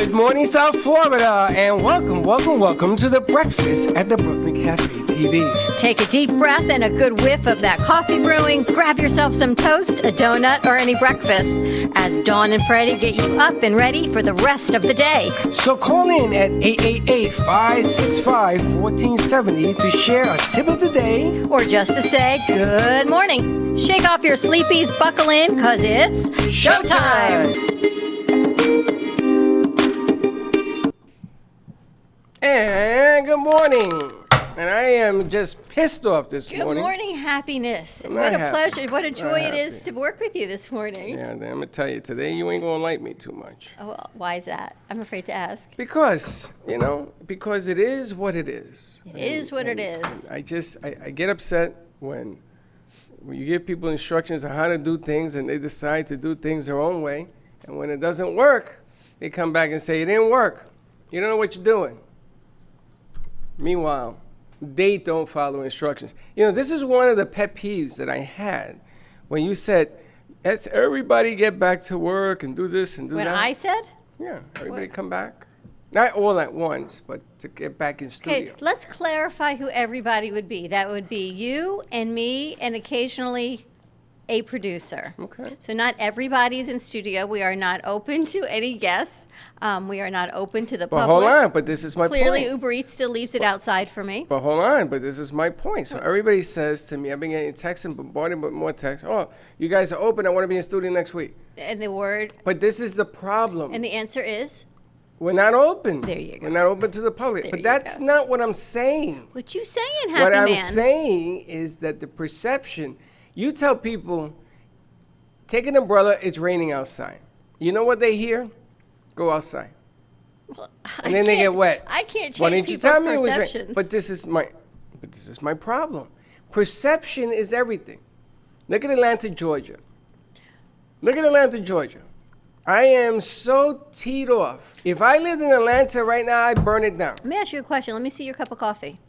Good morning, South Florida, and welcome to the breakfast at the Brooklyn Cafe TV. Take a deep breath and a good whiff of that coffee brewing. Grab yourself some toast, a donut, or any breakfast as Dawn and Freddie get you up and ready for the rest of the day. So call in at 888-565-1470 to share a tip of the day. Or just to say good morning. Shake off your sleepies, buckle in, because it's showtime. And good morning. And I am just pissed off this morning. Good morning, happiness. I'm What a not happy. pleasure, what a joy it is happy. to work with you this morning. Yeah, I'm going to tell you, today you ain't going to like me too much. Oh, well, why is that? I'm afraid to ask. Because it is what it is. It is what it is. I get upset when you give people instructions on how to do things and they decide to do things their own way. And when it doesn't work, they come back and say, it didn't work. You don't know what you're doing. Meanwhile, they don't follow instructions. This is one of the pet peeves that I had when you said, let's everybody get back to work and do this and do that. When I said? Yeah, everybody come back. Not all at once, but to get back in studio. Okay, let's clarify who everybody would be. That would be you and me and occasionally a producer. Okay. So not everybody is in studio. We are not open to any guests. We are not open to the But public. hold on, but this is my Clearly, point. Uber Eats still leaves it outside for me. But hold on, but this is my point. So everybody says to me, I've been getting texts and bombarded with more texts. Oh, you guys are open. I want to be in studio next week. And the word, But this is the problem. and the answer is, We're not open. There you go. We're not open to the public. There But you that's go. not what I'm saying. what you saying, Happy What Man? I'm saying is that the perception, you tell people, take an umbrella, it's raining outside. You know what they hear? Go outside. And then they get wet. I can't Why change didn't you people's tell me it was perceptions. rain? But this is my problem. Perception is everything. Look at Atlanta, Georgia. I am so teed off. If I lived in Atlanta right now, I'd burn it down. Let me ask you a question. Let me see your cup of coffee.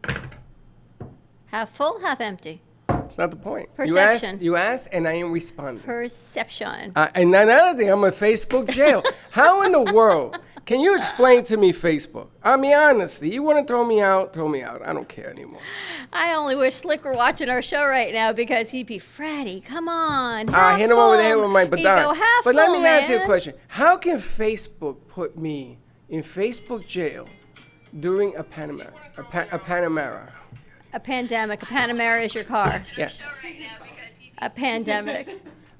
Half full, half empty. It's not the point. Perception. You asked, and I ain't responding. Perception. And another thing, I'm in Facebook jail. How in the world can you explain to me Facebook? I mean, honestly, you want to throw me out? Throw me out. I don't care anymore. I only wish Slick were watching our show right now because he'd be, Freddie, come on. I hit him over the head with my baton. He'd go, half But let full, me ask you a man." question. How can Facebook put me in Facebook jail during a Panamera? A Panamera? A pandemic. A Panamera is your car. Yeah. A pandemic.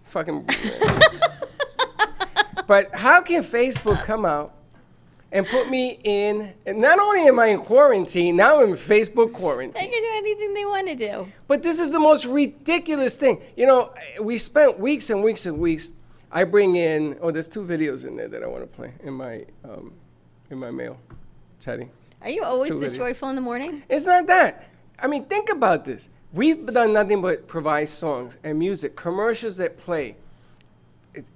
Fucking. But how can Facebook come out and put me in, and not only am I in quarantine, now I'm in Facebook They quarantine. can do anything they want to do. But this is the most ridiculous thing. We spent weeks and weeks and weeks. I bring in, there's 2 videos in there that I want to play in my mail, Teddy. Are you always Too this video. joyful in the morning? It's not that. I mean, think about this. We've done nothing but provide songs and music, commercials that play,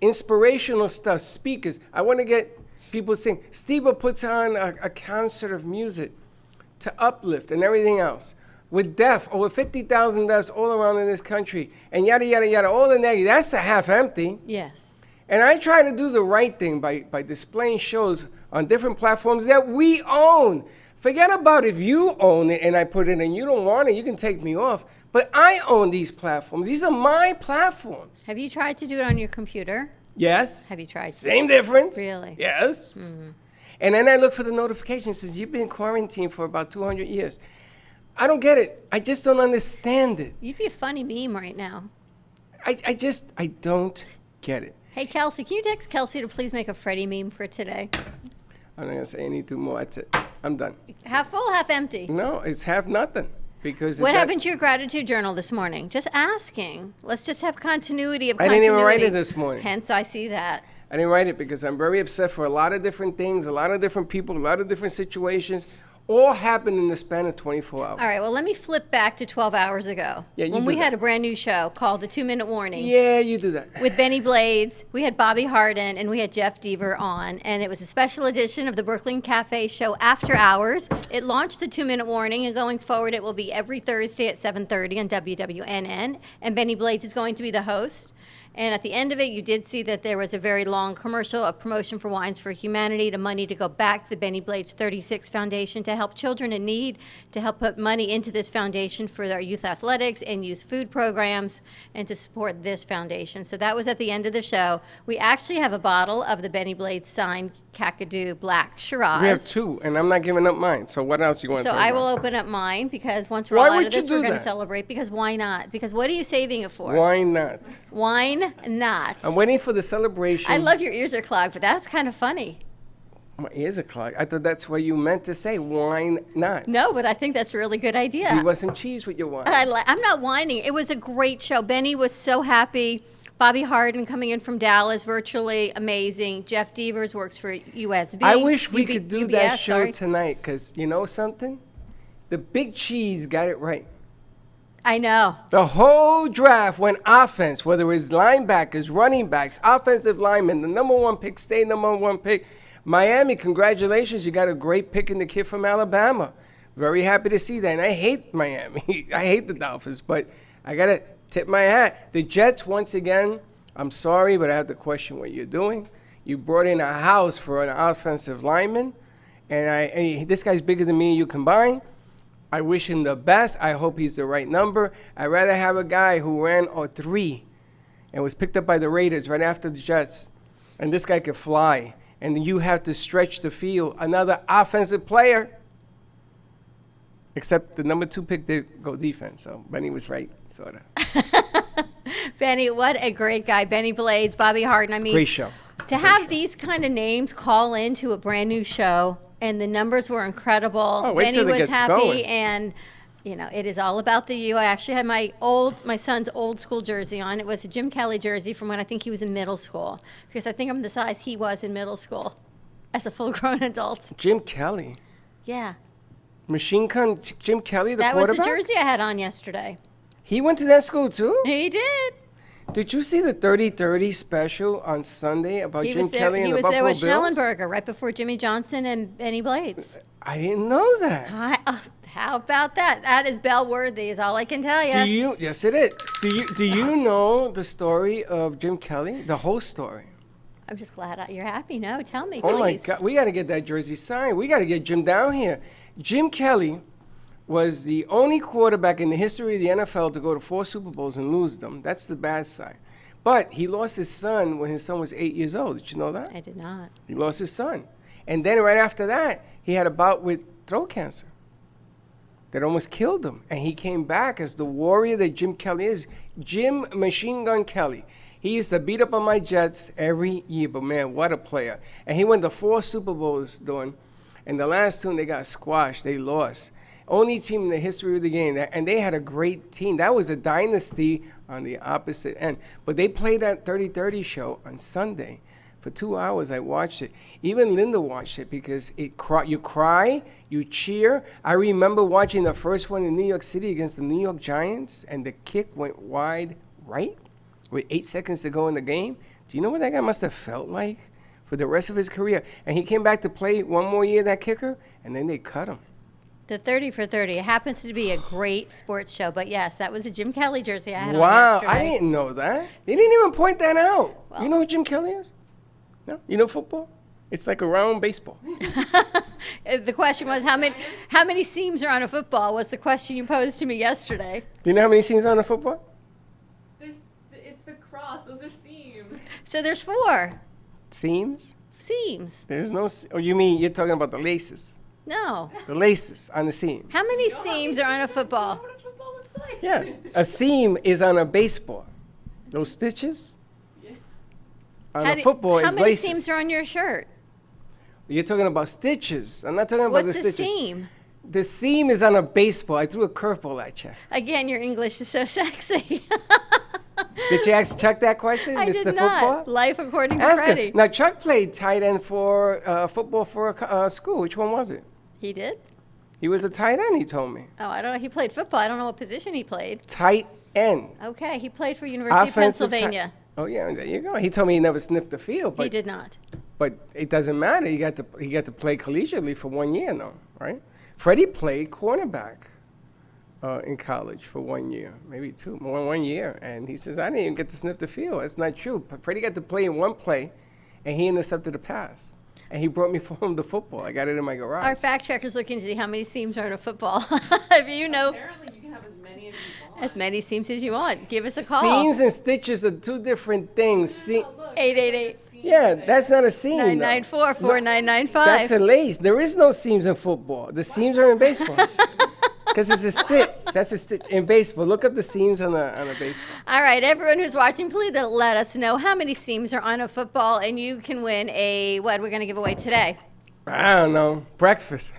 inspirational stuff, speakers. I want to get people sing. Steve puts on a concert of music to uplift and everything else. With over 50,000 deaths all around in this country, and yada, yada, yada, all the negative. That's the half empty. Yes. And I try to do the right thing by displaying shows on different platforms that we own. Forget about if you own it and I put it and you don't want it, you can take me off. But I own these platforms. These are my platforms. Have you tried to do it on your computer? Yes. Have you tried? Same difference. Really? Yes. Mm-hmm. And then I look for the notification. It says, you've been quarantined for about 200 years. I don't get it. I just don't understand it. You'd be a funny meme right now. I don't get it. Hey, Kelsey, can you text Kelsey to please make a Freddie meme for today? I'm not going to say anything more. That's it. I'm done. Half full, half empty. No, it's half nothing. Because What happened to your gratitude journal this morning? Just asking. Let's just have continuity of I continuity. didn't even write it this morning. Hence, I see that. I didn't write it because I'm very upset for a lot of different things, a lot of different people, a lot of different situations. all happened in the span of 24 hours. All right, well, let me flip back to 12 hours ago. Yeah, you when do we that. had a brand new show called The 2-Minute Warning. Yeah, you do that. With Benny Blades. We had Bobby Hardin and we had Jeff Deaver on. And it was a special edition of the Brooklyn Cafe show After Hours. It launched the 2-Minute Warning, and going forward, it will be every Thursday at 7:30 on WWNN. And Benny Blades is going to be the host. And at the end of it, you did see that there was a very long commercial of promotion for Wines for Humanity, to money to go back to the Benny Blades 36 Foundation to help children in need, to help put money into this foundation for their youth athletics and youth food programs, and to support this foundation. So that was at the end of the show. We actually have a bottle of the Benny Blades signed Kakadu Black Shiraz. We have two, and I'm not giving up mine. So what else you want to So talk I about? will open up mine, because once we're Why all out would of you this, do we're going to that? celebrate. Because why not? Because what are you saving it for? Why not? Wine not. I'm waiting for the celebration. I love your ears are clogged, but that's kind of funny. My ears are clogged. I thought that's what you meant to say. Wine not. No, but I think that's a really good idea. Do you want some cheese with your wine? I'm not whining. It was a great show. Benny was so happy. Bobby Harden coming in from Dallas, virtually amazing. Jeff Devers works for USB. I wish we UB could do UBS, that show sorry. tonight, because you know something? The Big Cheese got it right. I know. The whole draft went offense, whether it was linebackers, running backs, offensive linemen. The number one pick stayed number one pick. Miami, congratulations. You got a great pick in the kid from Alabama. Very happy to see that. And I hate Miami. I hate the Dolphins, but I got to tip my hat. The Jets, once again, I'm sorry, but I have to question what you're doing. You brought in a house for an offensive lineman, and this guy's bigger than me and you combined. I wish him the best. I hope he's the right number. I'd rather have a guy who ran a 3 and was picked up by the Raiders right after the Jets. And this guy could fly. And you have to stretch the field. Another offensive player. Except the number 2 pick did go defense. So Benny was right, sort of. Benny, what a great guy. Benny Blades, Bobby Harden. I mean, Great show. to have these kind of names call into a brand new show, and the numbers were incredible. Oh, wait Benny till it was gets happy, going. and you know, it is all about the U. I actually had my son's old school jersey on. It was a Jim Kelly jersey from when I think he was in middle school, because I think I'm the size he was in middle school as a full-grown adult. Jim Kelly. Yeah, Machine Gun Jim Kelly, the that was quarterback? the jersey I had on yesterday. He went to that school too? He did. Did you see the 30-30 special on Sunday about He Jim was there. Kelly and He the was Buffalo there with Bills? Schnellenberger right before Jimmy Johnson and Benny Blades. I didn't know that. How about that? That is bell-worthy, is all I can tell you. Do you? Yes, it is. Do you know the story of Jim Kelly? The whole story. I'm just glad you're happy. No, tell me, Oh my please. God, we got to get that jersey signed. We got to get Jim down here. Jim Kelly was the only quarterback in the history of the NFL to go to 4 Super Bowls and lose them. That's the bad side. But he lost his son when his son was 8 years old. Did you know that? I did not. He lost his son. And then right after that, he had a bout with throat cancer that almost killed him. And he came back as the warrior that Jim Kelly is. Jim Machine Gun Kelly. He used to beat up on my Jets every year, but man, what a player. And he went to 4 Super Bowls, Dawn. And the last two, they got squashed. They lost. Only team in the history of the game. And they had a great team. That was a dynasty on the opposite end. But they played that 30-30 show on Sunday. For 2 hours, I watched it. Even Linda watched it because you cry, you cheer. I remember watching the first one in New York City against the New York Giants, and the kick went wide right with 8 seconds to go in the game. Do you know what that guy must have felt like for the rest of his career? And he came back to play one more year, that kicker, and then they cut him. The 30 for 30. It happens to be a great sports show, but yes, that was a Jim Kelly jersey I had on Wow, yesterday. I didn't know that. They didn't even point that out. Well- You know who Jim Kelly is? No? You know football? It's like a round baseball. The question was how many seams are on a football was the question you posed to me yesterday. Do you know how many seams on a football? It's the cross. Those are seams. So there's 4 Seams? seams. There's no. Oh, you mean you're talking about the laces? No. The laces on the seam. How many seams are on a football? What a football looks like. Yes, a seam is on a baseball. Those stitches on a football how is many laces. seams are on your shirt? You're talking about stitches. I'm not talking about What's the a stitches. seam? The seam is on a baseball. I threw a curveball at you. Again, your English is so sexy. Did you ask Chuck that question, I Mr. did not. Football? Life according to Ask Freddie. him. Now, Chuck played tight end for football for a school. Which one was it? He did? He was a tight end, he told me. Oh, I don't know. He played football. I don't know what position he played. Tight end. Okay, he played for University Offensive of Pennsylvania. Oh, yeah, there you go. He told me he never sniffed the field. But He did not. But it doesn't matter. He got to play collegiately for 1 year, though, right? Freddie played cornerback in college for 1 year, maybe two, more 1 year. And he says, I didn't even get to sniff the field. That's not true. Freddie got to play in one play, and he intercepted a pass. And he brought me home the football. I got it in my garage. Our fact checker's looking to see how many seams are in a football. If you know Apparently, you can have as many as you want. as many seams as you want, give us a call. Seams and stitches are two different things. No, look, 888. there's a seam Yeah, there. that's not a seam. though. 994-4995. That's a lace. There is no seams in football. The seams are in baseball. Because it's a stitch. That's a stitch in baseball. Look up the seams on a baseball. All right, everyone who's watching, please let us know how many seams are on a football, and you can win what we're going to give away today. I don't know. Breakfast.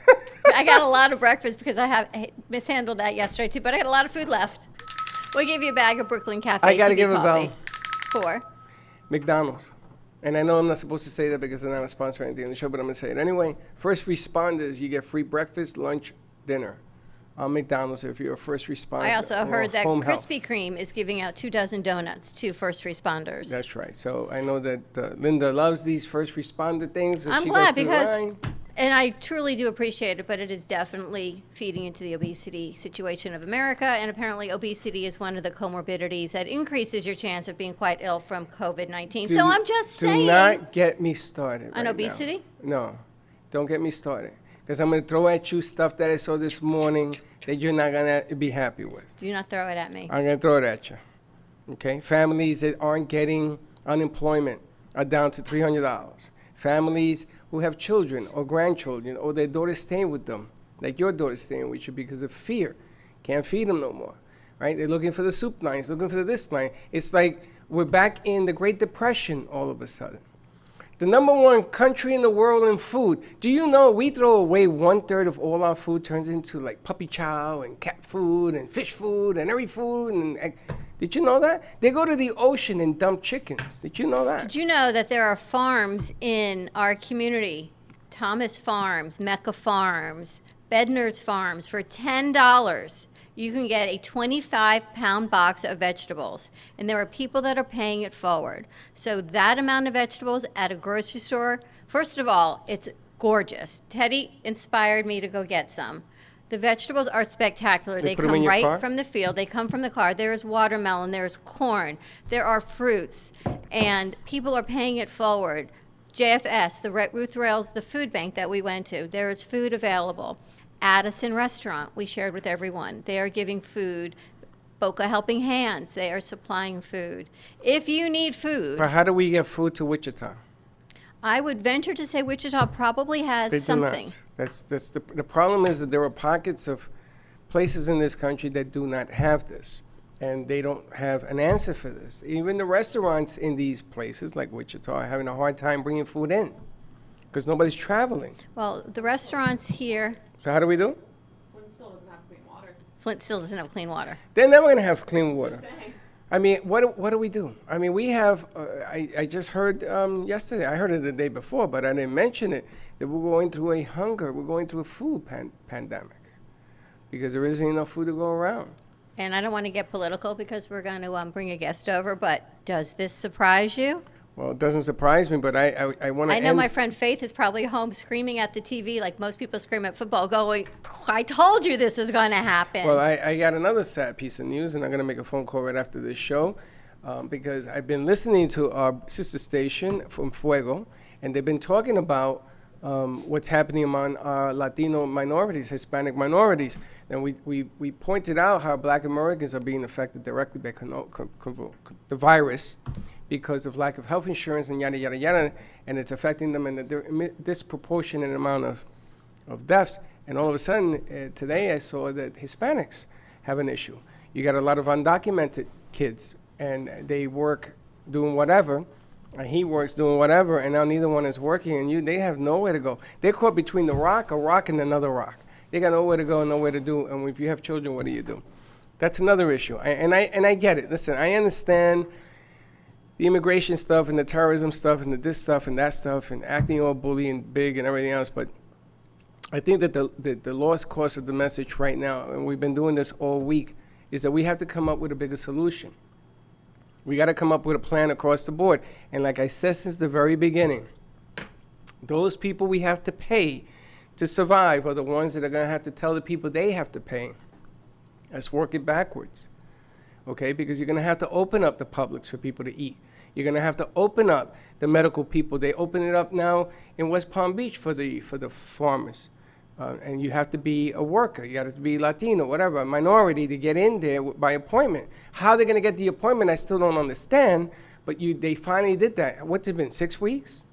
I got a lot of breakfast because I mishandled that yesterday too, but I had a lot of food left. We'll give you a bag of Brooklyn Cafe I gotta TV give a coffee. bell. For McDonald's. And I know I'm not supposed to say that because they're not a sponsor or anything on the show, but I'm going to say it anyway. First responders, you get free breakfast, lunch, dinner on McDonald's if you're a first responder. I also or heard that home health. Krispy Kreme is giving out 24 donuts to first responders. That's right. So I know that Linda loves these first responder things. So I'm she glad goes to the because, line. and I truly do appreciate it, but it is definitely feeding into the obesity situation of America. And apparently, obesity is one of the comorbidities that increases your chance of being quite ill from COVID-19. So I'm just saying. Do not get me started. On right now. obesity? No, don't get me started. Because I'm going to throw at you stuff that I saw this morning that you're not going to be happy with. Do not throw it at me. I'm going to throw it at you. Okay? Families that aren't getting unemployment are down to $300. Families who have children or grandchildren or their daughter's staying with them, like your daughter's staying with you because of fear, can't feed them no more. Right? They're looking for the soup lines, looking for the this line. It's like we're back in the Great Depression all of a sudden. The number one country in the world in food. Do you know we throw away 1/3 of all our food turns into like puppy chow and cat food and fish food and every food and did you know that? They go to the ocean and dump chickens. Did you know that? Did you know that there are farms in our community? Thomas Farms, Mecca Farms, Bednar's Farms. For $10, you can get a 25-pound box of vegetables. And there are people that are paying it forward. So that amount of vegetables at a grocery store, first of all, it's gorgeous. Teddy inspired me to go get some. The vegetables are spectacular. They They put 'em come in your right car? from the field. They come from the car. There is watermelon. There is corn. There are fruits. And people are paying it forward. JFS, the Ruth Rails, the food bank that we went to, there is food available. Addison Restaurant, we shared with everyone. They are giving food. Boca Helping Hands, they are supplying food. If you need food, But how do we get food to Wichita? I would venture to say Wichita probably has They something. do not. That's the problem is that there are pockets of places in this country that do not have this, and they don't have an answer for this. Even the restaurants in these places, like Wichita, are having a hard time bringing food in because nobody's traveling. Well, the restaurants here, So how do we do? Flint still doesn't have clean water. Flint still doesn't have clean water. They're never going to have clean water. Just saying. I mean, what do we do? I mean, we have, I just heard yesterday, I heard it the day before, but I didn't mention it, that we're going through we're going through a food pandemic because there isn't enough food to go around. And I don't want to get political because we're going to bring a guest over, but does this surprise you? Well, it doesn't surprise me, but I want to I know my friend Faith is probably home screaming at the TV like most people scream at football, going, I told you this was going to happen. Well, I got another sad piece of news, and I'm going to make a phone call right after this show because I've been listening to our sister station from Fuego, and they've been talking about what's happening among our Latino minorities, Hispanic minorities. And we pointed out how Black Americans are being affected directly by the virus because of lack of health insurance and yada, yada, yada, and it's affecting them in a disproportionate amount of deaths. And all of a sudden, today I saw that Hispanics have an issue. You got a lot of undocumented kids, and they work doing whatever, and he works doing whatever, and now neither one is working, and they have nowhere to go. They're caught between a rock and another rock. They got nowhere to go and nowhere to do, and if you have children, what do you do? That's another issue, and I get it. Listen, I understand the immigration stuff and the terrorism stuff and the this stuff and that stuff and acting all bully and big and everything else, but I think that the lost cause of the message right now, and we've been doing this all week, is that we have to come up with a bigger solution. We got to come up with a plan across the board. And like I said since the very beginning, those people we have to pay to survive are the ones that are going to have to tell the people they have to pay Let's work it backwards, okay? Because you're going to have to open up the Publix for people to eat. You're going to have to open up the medical people. They open it up now in West Palm Beach for the farmers. And you have to be a worker. You have to be Latino, whatever, a minority to get in there by appointment. How they're going to get the appointment, I still don't understand. But they finally did that. What's it been, 6 weeks?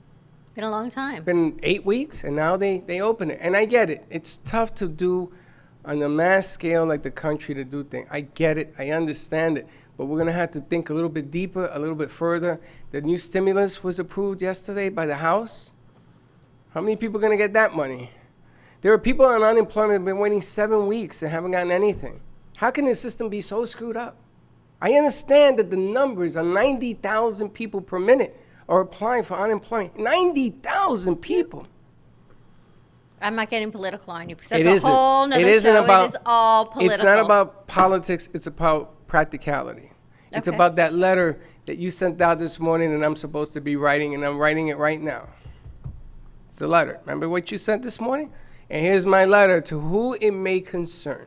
Been a long time. Been 8 weeks, and now they open it. And I get it. It's tough to do on a mass scale like the country to do things. I get it. I understand it. But we're going to have to think a little bit deeper, a little bit further. The new stimulus was approved yesterday by the House. How many people are going to get that money? There are people on unemployment who have been waiting 7 weeks and haven't gotten anything. How can the system be so screwed up? I understand that the numbers are 90,000 people per minute are applying for unemployment. 90,000 people. I'm not getting political on you because that's It a isn't. whole nother It isn't show. about- It is all political. It's not about politics, it's about practicality. It's Okay. about that letter that you sent out this morning and I'm supposed to be writing, and I'm writing it right now. It's the letter. Remember what you sent this morning? And here's my letter to who it may concern.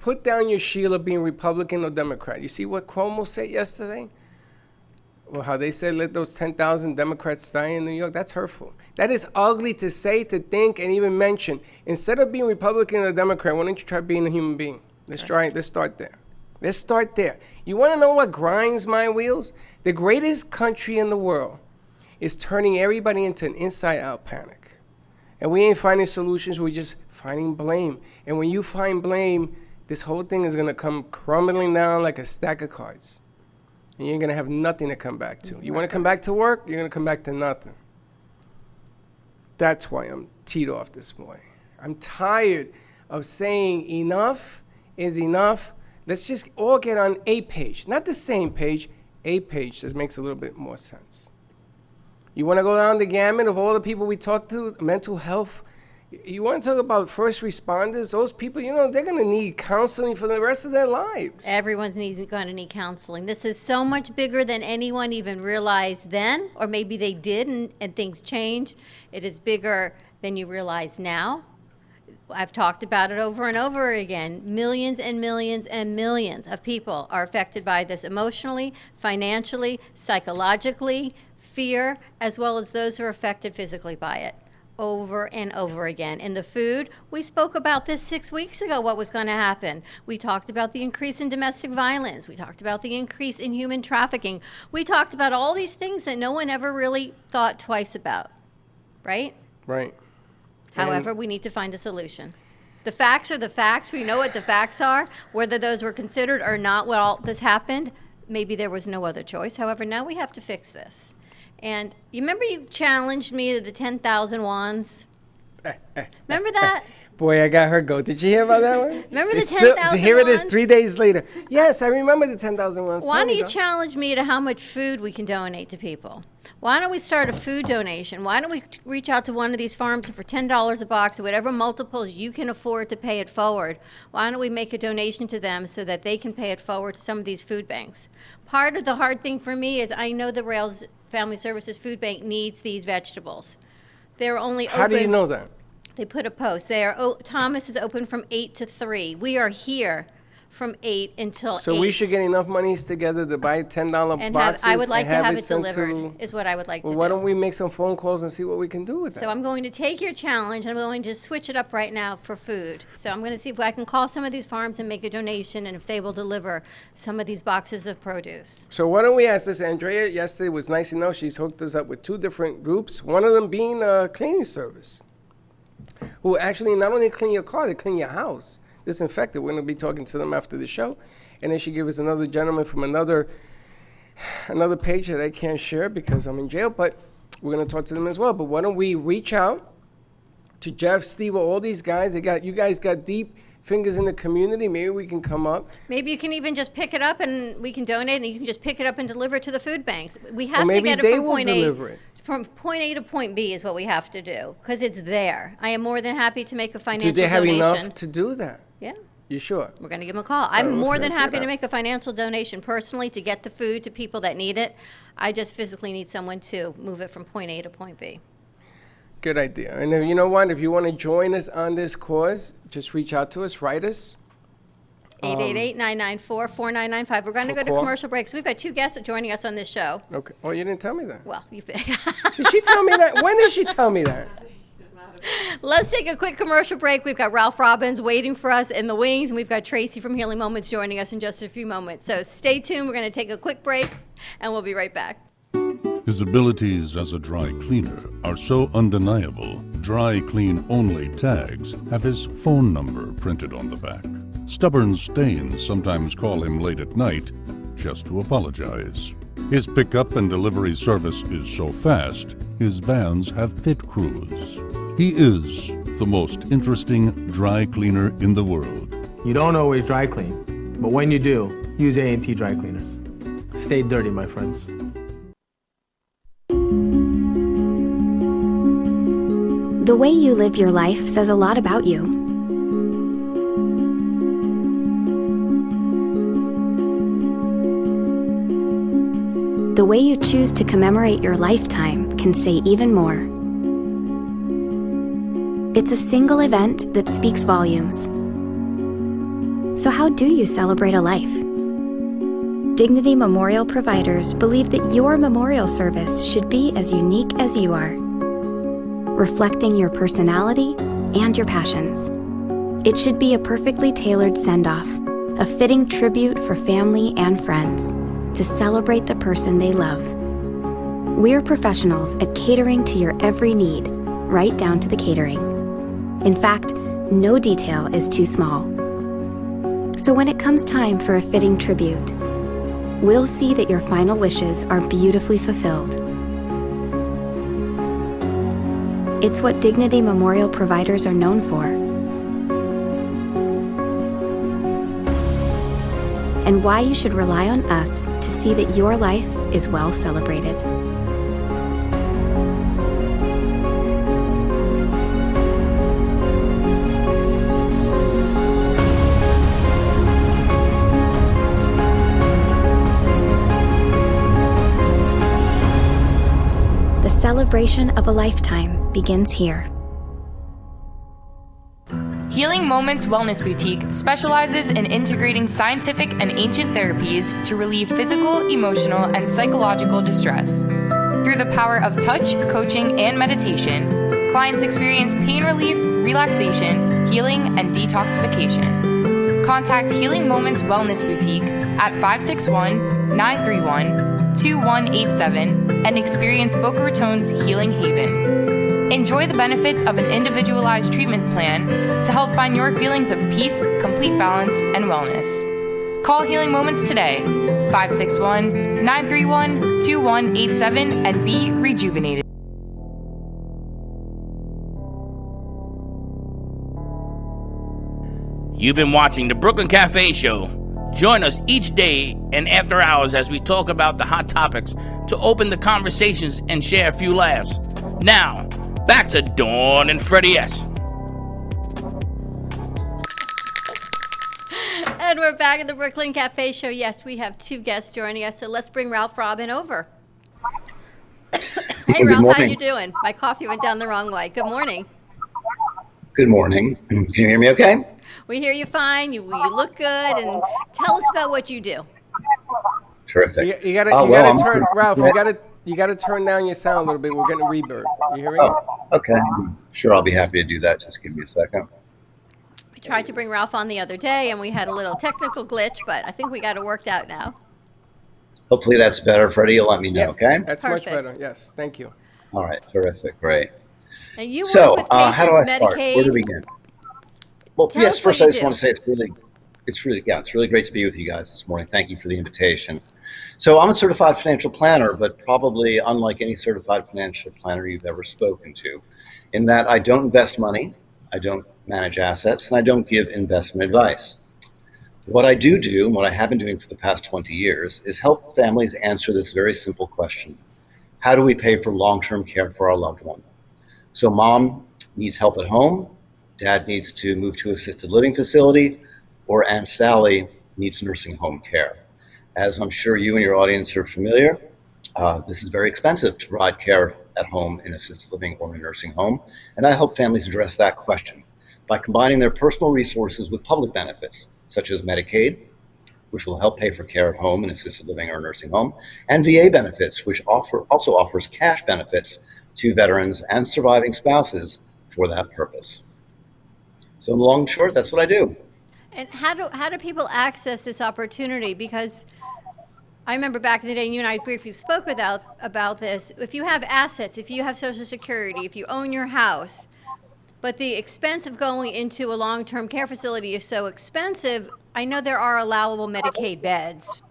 Put down your shield of being Republican or Democrat. You see what Cuomo said yesterday? Well, how they said let those 10,000 Democrats die in New York, that's hurtful. That is ugly to say, to think, and even mention. Instead of being Republican or Democrat, why don't you try being a human being? Let's start there. Let's start there. You want to know what grinds my wheels? The greatest country in the world is turning everybody into an inside-out panic. And we ain't finding solutions, we're just finding blame. And when you find blame, this whole thing is going to come crumbling down like a stack of cards. And you're going to have nothing to come back to. You want to come back to work, you're going to come back to nothing. That's why I'm teed off this morning. I'm tired of saying enough is enough. Let's just all get on a page. Not the same page, a page. This makes a little bit more sense. You want to go down the gamut of all the people we talked to, mental health. You want to talk about first responders, those people, they're going to need counseling for the rest of their lives. Everyone's going to need counseling. This is so much bigger than anyone even realized then, or maybe they did and things changed. It is bigger than you realize now. I've talked about it over and over again. Millions and millions and millions of people are affected by this emotionally, financially, psychologically, fear, as well as those who are affected physically by it, over and over again. In the food, we spoke about this 6 weeks ago, what was going to happen. We talked about the increase in domestic violence. We talked about the increase in human trafficking. We talked about all these things that no one ever really thought twice about, right? Right. However, we need to find a solution. The facts are the facts. We know what the facts are. Whether those were considered or not when all this happened, maybe there was no other choice. However, now we have to fix this. And you remember you challenged me to the 10,000 wands? Remember that? Boy, I got her goat. Did you hear about that one? Remember the It's 10,000 Here it is ones? 3 days later. Yes, I remember the 10,000 ones. Why Tell don't me, you though. challenge me to how much food we can donate to people? Why don't we start a food donation? Why don't we reach out to one of these farms and for $10 a box or whatever multiples you can afford to pay it forward? Why don't we make a donation to them so that they can pay it forward to some of these food banks? Part of the hard thing for me is I know the Rails Family Services Food Bank needs these vegetables. They're only How do you know that? They put a post. Thomas is open from 8 to 3. We are here from 8 until 8. So we should get enough monies together to buy $10 and boxes. I would like to and have it sent delivered, is what I would like Well, to why do. don't we make some phone calls and see what we can do with that? So I'm going to take your challenge. I'm going to switch it up right now for food. So I'm going to see if I can call some of these farms and make a donation and if they will deliver some of these boxes of produce. So why don't we ask this? Andrea yesterday was nice enough. She's hooked us up with 2 different groups, one of them being a cleaning service, who actually not only clean your car, they clean your house, disinfect it. We're going to be talking to them after the show. And then she gave us another gentleman from another page that I can't share because I'm in jail, but we're going to talk to them as well. But why don't we reach out to Jeff, Steve, all these guys? You guys got deep fingers in the community. Maybe we can come up. Maybe you can even just pick it up and we can donate and you can just pick it up and deliver it to the food banks. We have to maybe get it they from will point A. deliver it. From point A to point B is what we have to do because it's there. I am more than happy to make a Do financial they have donation. enough to do that? Yeah. You sure? We're going to give them a call. I'm we'll more figure than it happy to out. make a financial donation personally to get the food to people that need it. I just physically need someone to move it from point A to point B. Good idea. And then, you know what? If you want to join us on this cause, just reach out to us, write us. 888-994-4995. We're going to go to call. commercial breaks. We've got two guests joining us on this show. Okay. Oh, you didn't tell me that. Well, you've Did she tell me that? When did she tell me that? Let's take a quick commercial break. We've got Ralph Robbins waiting for us in the wings, and we've got Tracy from Healing Moments joining us in just a few moments. So stay tuned. We're going to take a quick break, and we'll be right back. His abilities as a dry cleaner are so undeniable, Dry Clean Only tags have his phone number printed on the back. Stubborn stains sometimes call him late at night just to apologize. His pickup and delivery service is so fast, his vans have fit crews. He is the most interesting dry cleaner in the world. You don't always dry clean, but when you do, use A&T dry cleaners. Stay dirty, my friends. The way you live your life says a lot about you. The way you choose to commemorate your lifetime can say even more. It's a single event that speaks volumes. So how do you celebrate a life? Dignity Memorial providers believe that your memorial service should be as unique as you are, reflecting your personality and your passions. It should be a perfectly tailored send-off, a fitting tribute for family and friends to celebrate the person they love. We're professionals at catering to your every need, right down to the catering. In fact, no detail is too small. So when it comes time for a fitting tribute, we'll see that your final wishes are beautifully fulfilled. It's what Dignity Memorial providers are known for. And why you should rely on us to see that your life is well celebrated. The celebration of a lifetime begins here. Healing Moments Wellness Boutique specializes in integrating scientific and ancient therapies to relieve physical, emotional, and psychological distress. Through the power of touch, coaching, and meditation, clients experience pain relief, relaxation, healing, and detoxification. Contact Healing Moments Wellness Boutique at 561-931-2187 and experience Boca Raton's Healing Haven. Enjoy the benefits of an individualized treatment plan to help find your feelings of peace, complete balance, and wellness. Call Healing Moments today, 561-931-2187, and be rejuvenated. You've been watching the Brooklyn Cafe Show. Join us each day and after hours as we talk about the hot topics to open the conversations and share a few laughs. Now, back to Dawn and Freddie S. And we're back at the Brooklyn Cafe Show. Yes, we have two guests joining us, so let's bring Ralph Robin over. Hey, Ralph, how you doing? My coffee went down the wrong way. Good morning. Good morning. Can you hear me okay? We hear you fine. You look good, and tell us about what you do. Terrific. You gotta turn, Ralph. You gotta turn down your sound a little bit. We're getting a reverb. You hearing it? Okay. Sure, I'll be happy to do that. Just give me a second. We tried to bring Ralph on the other day, and we had a little technical glitch, but I think we got it worked out now. Hopefully that's better. Freddie, you'll let me know, okay? That's Perfect. much better. Yes, thank you. All right, terrific, great. And you So, work with patients, how do I start? Medicaid. Where do we begin? Well, Tell yes, us what first I you just do. want to say it's really great to be with you guys this morning. Thank you for the invitation. So I'm a certified financial planner, but probably unlike any certified financial planner you've ever spoken to, in that I don't invest money, I don't manage assets, and I don't give investment advice. What I do, and what I have been doing for the past 20 years, is help families answer this very simple question. How do we pay for long-term care for our loved one? So mom needs help at home, dad needs to move to assisted living facility, or Aunt Sally needs nursing home care. As I'm sure you and your audience are familiar, this is very expensive to provide care at home in assisted living or in a nursing home, and I help families address that question by combining their personal resources with public benefits, such as Medicaid, which will help pay for care at home in assisted living or nursing home, and VA benefits, which also offers cash benefits to veterans and surviving spouses for that purpose. So in the long and short, that's what I do. And how do people access this opportunity? Because I remember back in the day, you and I briefly spoke about this. If you have assets, if you have Social Security, if you own your house, but the expense of going into a long-term care facility is so expensive, I know there are allowable Medicaid beds,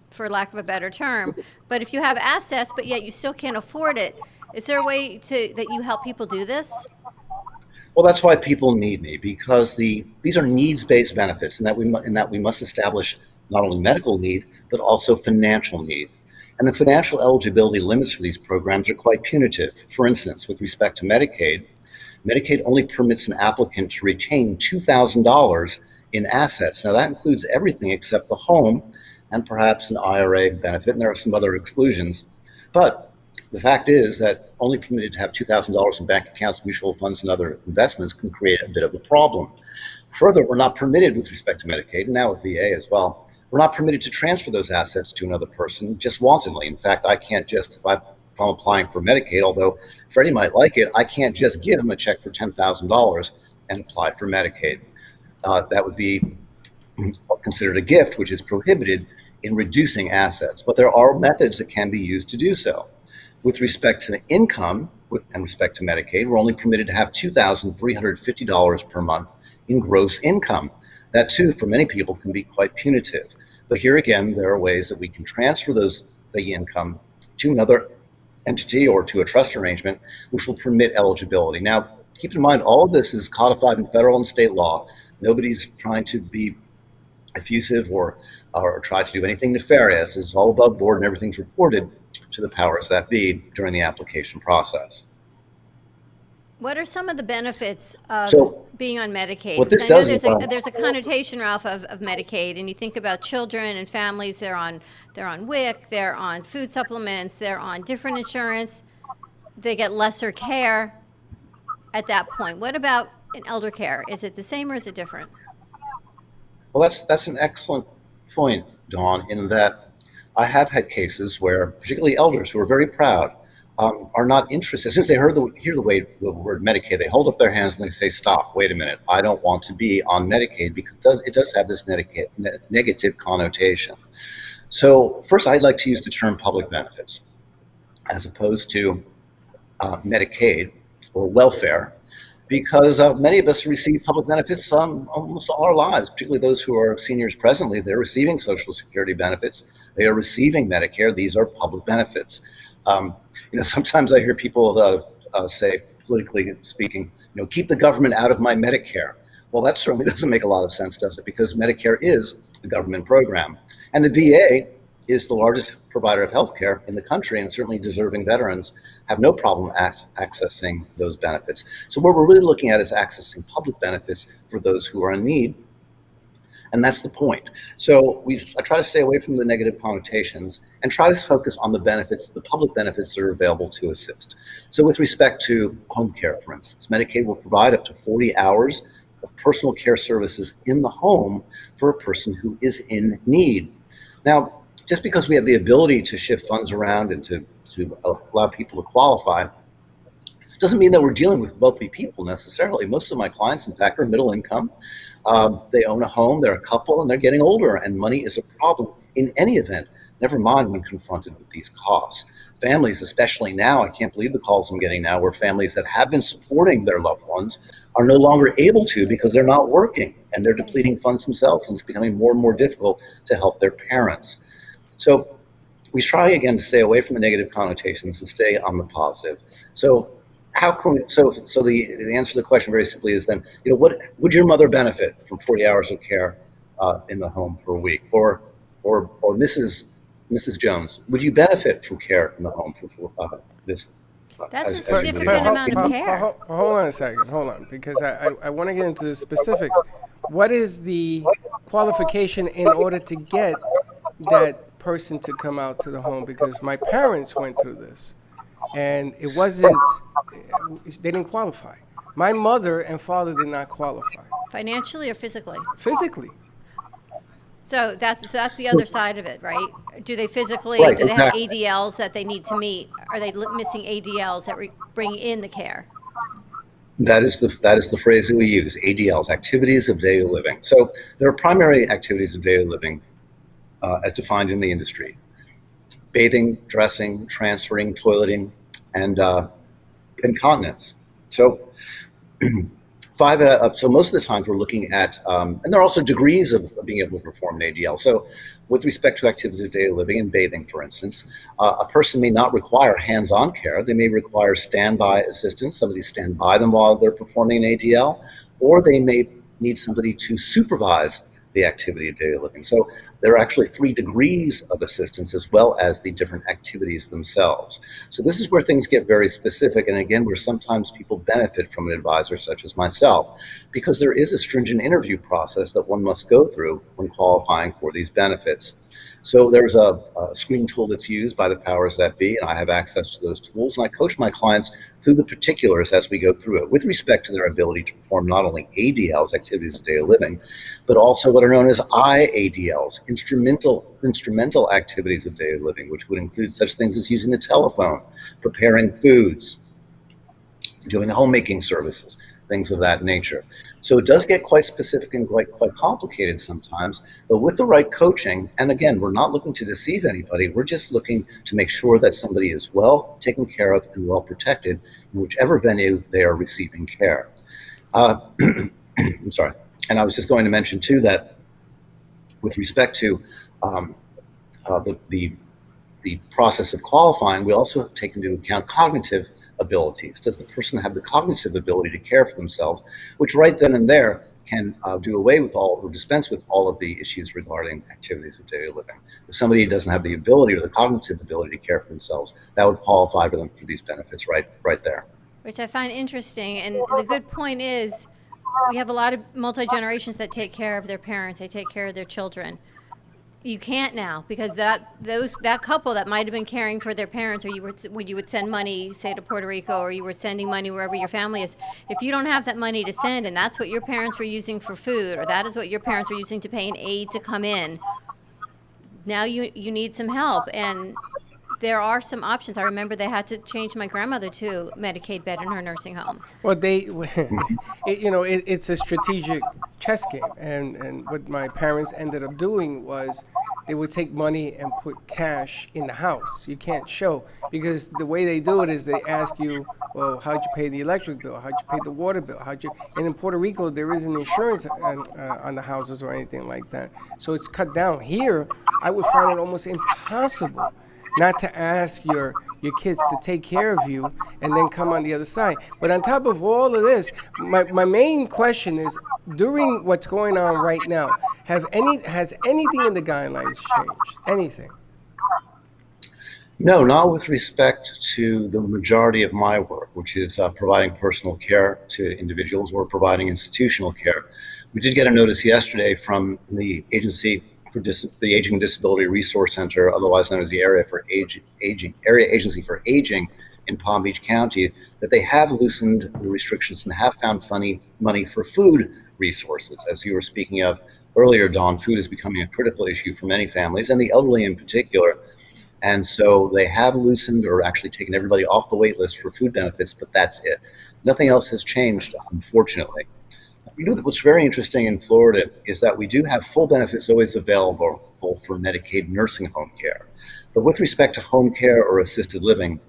for lack of a better term. But if you have assets, but yet you still can't afford it, is there a way that you help people do this? Well, that's why people need me, because these are needs-based benefits, and that we must establish not only medical need, but also financial need. And the financial eligibility limits for these programs are quite punitive. For instance, with respect to Medicaid, Medicaid only permits an applicant to retain $2,000 in assets. Now that includes everything except the home and perhaps an IRA benefit, and there are some other exclusions. But the fact is that only permitted to have $2,000 in bank accounts, mutual funds, and other investments can create a bit of a problem. Further, we're not permitted with respect to Medicaid, and now with VA as well, we're not permitted to transfer those assets to another person just wantonly. In fact, I can't just, if I'm applying for Medicaid, although Freddie might like it, I can't just give him a check for $10,000 and apply for Medicaid. That would be considered a gift, which is prohibited in reducing assets. But there are methods that can be used to do so. With respect to income, and respect to Medicaid, we're only permitted to have $2,350 per month in gross income. That too, for many people, can be quite punitive. But here again, there are ways that we can transfer the income to another entity or to a trust arrangement, which will permit eligibility. Now, keep in mind, all of this is codified in federal and state law. Nobody's trying to be effusive or try to do anything nefarious. It's all above board, and everything's reported to the powers that be during the application process. What are some of the benefits of being on Medicaid? What this I know does is, there's a connotation, Ralph, of Medicaid, and you think about children and families. They're on WIC, they're on food supplements, they're on different insurance. They get lesser care at that point. What about in elder care? Is it the same or is it different? Well, that's an excellent point, Dawn, in that I have had cases where particularly elders who are very proud are not interested. As soon as they hear the word Medicaid, they hold up their hands and they say, stop, wait a minute, I don't want to be on Medicaid because it does have this negative connotation. So first, I'd like to use the term public benefits as opposed to Medicaid or welfare, because many of us receive public benefits almost all our lives, particularly those who are seniors presently. They're receiving Social Security benefits. They are receiving Medicare. These are public benefits. Sometimes I hear people say, politically speaking, keep the government out of my Medicare. Well, that certainly doesn't make a lot of sense, does it? Because Medicare is the government program. And the VA is the largest provider of health care in the country, and certainly deserving veterans have no problem accessing those benefits. So what we're really looking at is accessing public benefits for those who are in need. And that's the point. So I try to stay away from the negative connotations and try to focus on the benefits, the public benefits that are available to assist. So with respect to home care, for instance, Medicaid will provide up to 40 hours of personal care services in the home for a person who is in need. Now, just because we have the ability to shift funds around and to allow people to qualify, doesn't mean that we're dealing with wealthy people necessarily. Most of my clients, in fact, are middle income. They own a home, they're a couple, and they're getting older, and money is a problem in any event, never mind when confronted with these costs. Families, especially now, I can't believe the calls I'm getting now, where families that have been supporting their loved ones are no longer able to because they're not working, and they're depleting funds themselves, and it's becoming more and more difficult to help their parents. So we try again to stay away from the negative connotations and stay on the positive. So how can we, so the answer to the question very simply is then, what would your mother benefit from 40 hours of care in the home per week? Or Mrs. Jones, would you benefit from care in the home for this? That's a significant amount of care. Hold on a second, because I want to get into the specifics. What is the qualification in order to get that person to come out to the home? Because my parents went through this, and it wasn't, they didn't qualify. My mother and father did not qualify. Financially or physically? Physically. So that's the other side of it, right? Do they physically, Right, do they have exactly. ADLs that they need to meet? Are they missing ADLs that bring in the care? That is the phrase that we use, ADLs, activities of daily living. So there are primary activities of daily living as defined in the industry: bathing, dressing, transferring, toileting, and incontinence. So so most of the times we're looking at, and there are also degrees of being able to perform an ADL. So with respect to activities of daily living and bathing, for instance, a person may not require hands-on care. They may require standby assistance, somebody to stand by them while they're performing an ADL, or they may need somebody to supervise the activity of daily living. So there are actually 3 degrees of assistance as well as the different activities themselves. So this is where things get very specific, and again, where sometimes people benefit from an advisor such as myself, because there is a stringent interview process that one must go through when qualifying for these benefits. So there's a screening tool that's used by the powers that be, and I have access to those tools, and I coach my clients through the particulars as we go through it with respect to their ability to perform not only ADLs, activities of daily living, but also what are known as IADLs, instrumental activities of daily living, which would include such things as using the telephone, preparing foods, doing homemaking services, things of that nature. So it does get quite specific and quite complicated sometimes, but with the right coaching, and again, we're not looking to deceive anybody, we're just looking to make sure that somebody is well taken care of and well protected in whichever venue they are receiving care. I'm sorry. And I was just going to mention too that with respect to the process of qualifying, we also take into account cognitive abilities. Does the person have the cognitive ability to care for themselves, which right then and there can do away with all or dispense with all of the issues regarding activities of daily living. If somebody doesn't have the ability or the cognitive ability to care for themselves, that would qualify for them for these benefits right there. Which I find interesting. And the good point is we have a lot of multi-generations that take care of their parents. They take care of their children. You can't now because that couple that might have been caring for their parents, or you would send money, say to Puerto Rico, or you were sending money wherever your family is. If you don't have that money to send, and that's what your parents were using for food, or that is what your parents were using to pay an aide to come in, now you need some help. And there are some options. I remember they had to change my grandmother to Medicaid bed in her nursing home. Well, it's a strategic chess game, and what my parents ended up doing was they would take money and put cash in the house. You can't show, because the way they do it is they ask you, well, how'd you pay the electric bill? How'd you pay the water bill? And in Puerto Rico, there isn't insurance on the houses or anything like that. So it's cut down. Here, I would find it almost impossible not to ask your kids to take care of you and then come on the other side. But on top of all of this, my main question is, during what's going on right now, has anything in the guidelines changed? Anything? No, not with respect to the majority of my work, which is providing personal care to individuals or providing institutional care. We did get a notice yesterday from the agency for the Aging and Disability Resource Center, otherwise known as the Area Agency for Aging in Palm Beach County, that they have loosened the restrictions and have found money for food resources. As you were speaking of earlier, Dawn, food is becoming a critical issue for many families, and the elderly in particular. And so they have loosened or actually taken everybody off the wait list for food benefits, but that's it. Nothing else has changed, unfortunately. You know, what's very interesting in Florida is that we do have full benefits always available for Medicaid nursing home care. But with respect to home care or assisted living,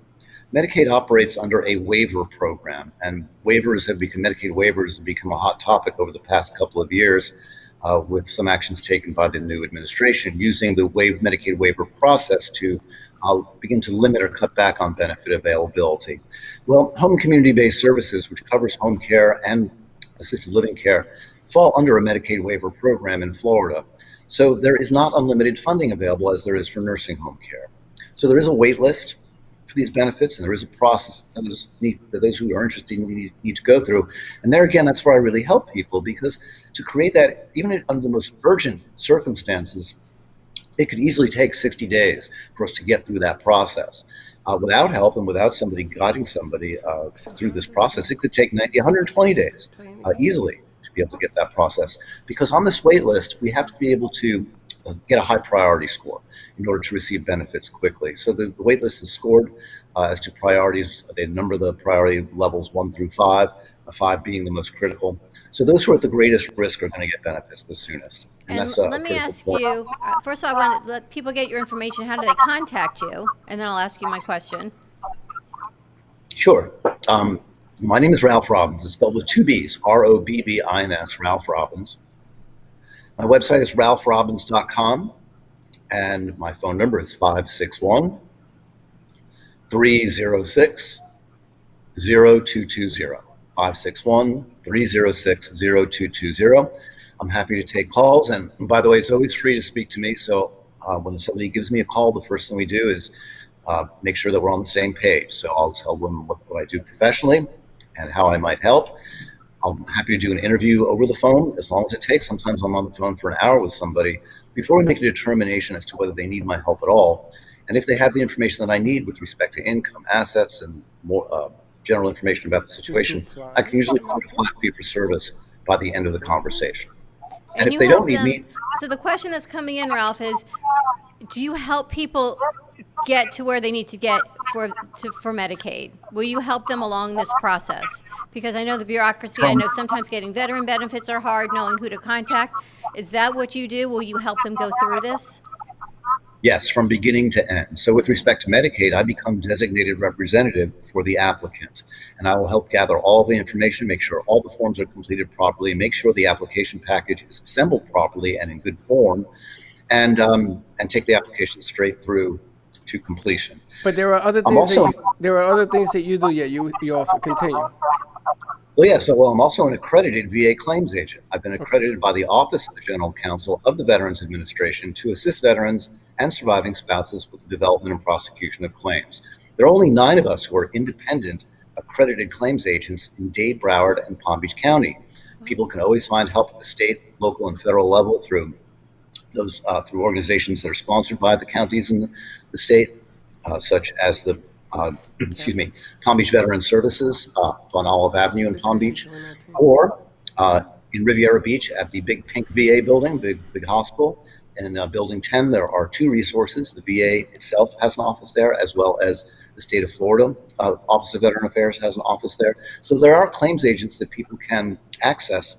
Medicaid operates under a waiver program, and Medicaid waivers have become a hot topic over the past couple of years, with some actions taken by the new administration using the Medicaid waiver process to begin to limit or cut back on benefit availability. Well, home community-based services, which covers home care and assisted living care, fall under a Medicaid waiver program in Florida. So there is not unlimited funding available as there is for nursing home care. So there is a wait list for these benefits, and there is a process that those who are interested need to go through. And there again, that's where I really help people, because to create that, even under the most urgent circumstances, it could easily take 60 days for us to get through that process. Without help and without somebody guiding somebody through this process, it could take 90, 120 days easily to be able to get that process. Because on this wait list, we have to be able to get a high priority score in order to receive benefits quickly. So the wait list is scored as to priorities. They number the priority levels 1 through 5, 5 being the most critical. So those who are at the greatest risk are going to get benefits the soonest. And that's let me ask you, first of all, I want to let people get your information. How do they contact you? And then I'll ask you my question. Sure. My name is Ralph Robbins. It's spelled with 2 B's, Robbins, Ralph Robbins. My website is ralphrobbins.com, and my phone number is 561-306-0220. 561-306-0220. I'm happy to take calls. And by the way, it's always free to speak to me. So when somebody gives me a call, the first thing we do is make sure that we're on the same page. So I'll tell them what I do professionally and how I might help. I'm happy to do an interview over the phone as long as it takes. Sometimes I'm on the phone for an hour with somebody before we make a determination as to whether they need my help at all. And if they have the information that I need with respect to income, assets, and more general information about the situation, I can usually quote a flat fee for service by the end of the conversation. And if they don't need me... So the question that's coming in, Ralph, is do you help people get to where they need to get for Medicaid? Will you help them along this process? Because I know the bureaucracy, I know sometimes getting veteran benefits are hard, knowing who to contact. Is that what you do? Will you help them go through this? Yes, from beginning to end. So with respect to Medicaid, I become designated representative for the applicant, and I will help gather all the information, make sure all the forms are completed properly, make sure the application package is assembled properly and in good form, and take the application straight through to completion. But there are other things. There are other things that you do. Yeah, you also continue. Well, yeah, so I'm also an accredited VA claims agent. I've been accredited by the Office of the General Counsel of the Veterans Administration to assist veterans and surviving spouses with the development and prosecution of claims. There are only 9 of us who are independent accredited claims agents in Dade, Broward, and Palm Beach County. People can always find help at the state, local, and federal level through those through organizations that are sponsored by the counties and the state, such as the Palm Beach Veterans Services on Olive Avenue in Palm Beach, or in Riviera Beach at the Big Pink VA building, big hospital. In Building 10, there are 2 resources. The VA itself has an office there, as well as the state of Florida Office of Veteran Affairs has an office there. So there are claims agents that people can access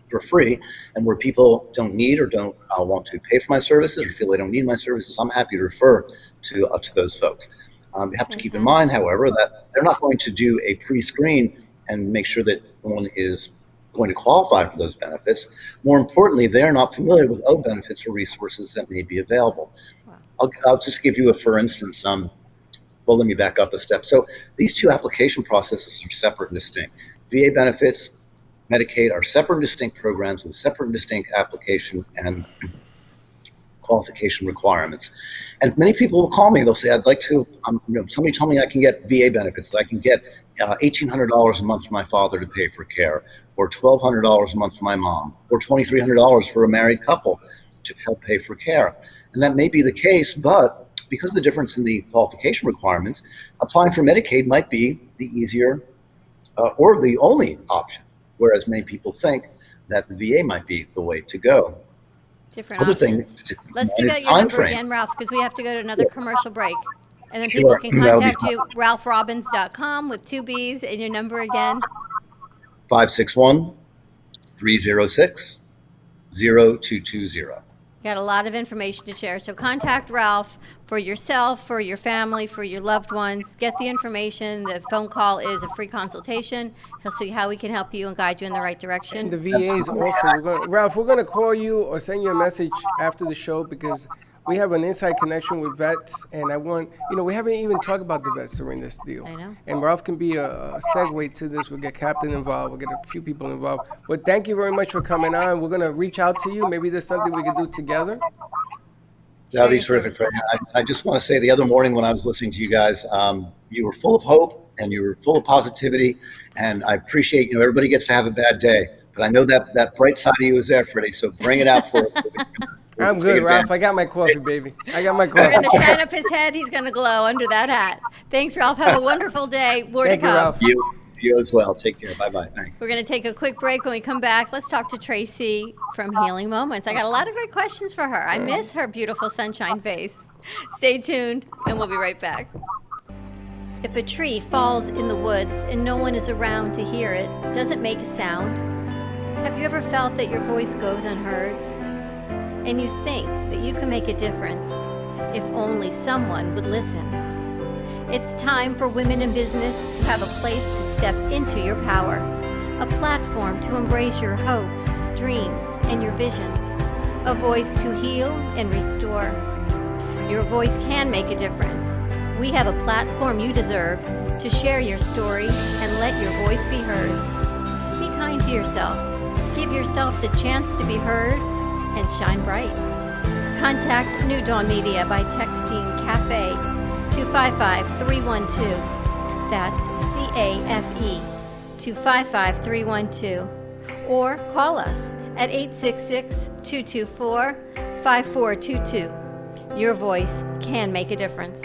for free, and where people don't need or don't want to pay for my services or feel they don't need my services, I'm happy to refer to those folks. You have to keep in mind, however, that they're not going to do a pre-screen and make sure that one is going to qualify for those benefits. More importantly, they're not familiar with other benefits or resources that may be available. Wow. I'll just give you a for instance. Well, let me back up a step. So these 2 application processes are separate and distinct. VA benefits, Medicaid are separate and distinct programs with separate and distinct application and qualification requirements. And many people will call me, they'll say, I'd like to, somebody told me I can get VA benefits, that I can get $1,800 a month for my father to pay for care, or $1,200 a month for my mom, or $2,300 for a married couple to help pay for care. And that may be the case, but because of the difference in the qualification requirements, applying for Medicaid might be the easier or the only option, whereas many people think that the VA might be the way to go. Different Other options. things, Let's give out your number again, Ralph, because we have to go to another commercial break. And then people can contact you, ralphrobbins.com with 2 B's, and your number again? 561-306-0220. Got a lot of information to share. So contact Ralph for yourself, for your family, for your loved ones. Get the information. The phone call is a free consultation. He'll see how we can help you and guide you in the right direction. And the VAs also. Ralph, we're going to call you or send you a message after the show because we have an inside connection with vets, and I want, we haven't even talked about the vets during this deal. I know. And Ralph can be a segue to this. We'll get Captain involved. We'll get a few people involved. But thank you very much for coming on. We're going to reach out to you. Maybe there's something we can do together. That'd be terrific. I just want to say the other morning when I was listening to you guys, you were full of hope and you were full of positivity. And I appreciate, everybody gets to have a bad day. But I know that bright side of you is there, Freddie. So bring it out for us. I'm good, Ralph. I got my coffee, baby. I got my We're coffee. going to shine up his head. He's going to glow under that hat. Thanks, Ralph. Have a wonderful day. More Thank to you, come. Ralph. You as well. Take care. Bye-bye. Thanks. We're going to take a quick break. When we come back, let's talk to Tracy from Healing Moments. I got a lot of great questions for her. I miss her beautiful sunshine face. Stay tuned, and we'll be right back. If a tree falls in the woods and no one is around to hear it, does it make a sound? Have you ever felt that your voice goes unheard? And you think that you can make a difference if only someone would listen? It's time for women in business to have a place to step into your power, a platform to embrace your hopes, dreams, and your visions, a voice to heal and restore. Your voice can make a difference. We have a platform you deserve to share your story and let your voice be heard. Be kind to yourself. Give yourself the chance to be heard and shine bright. Contact New Dawn Media by texting CAFE to 55312. That's CAFE to 55312. Or call us at 866-224-5422. Your voice can make a difference.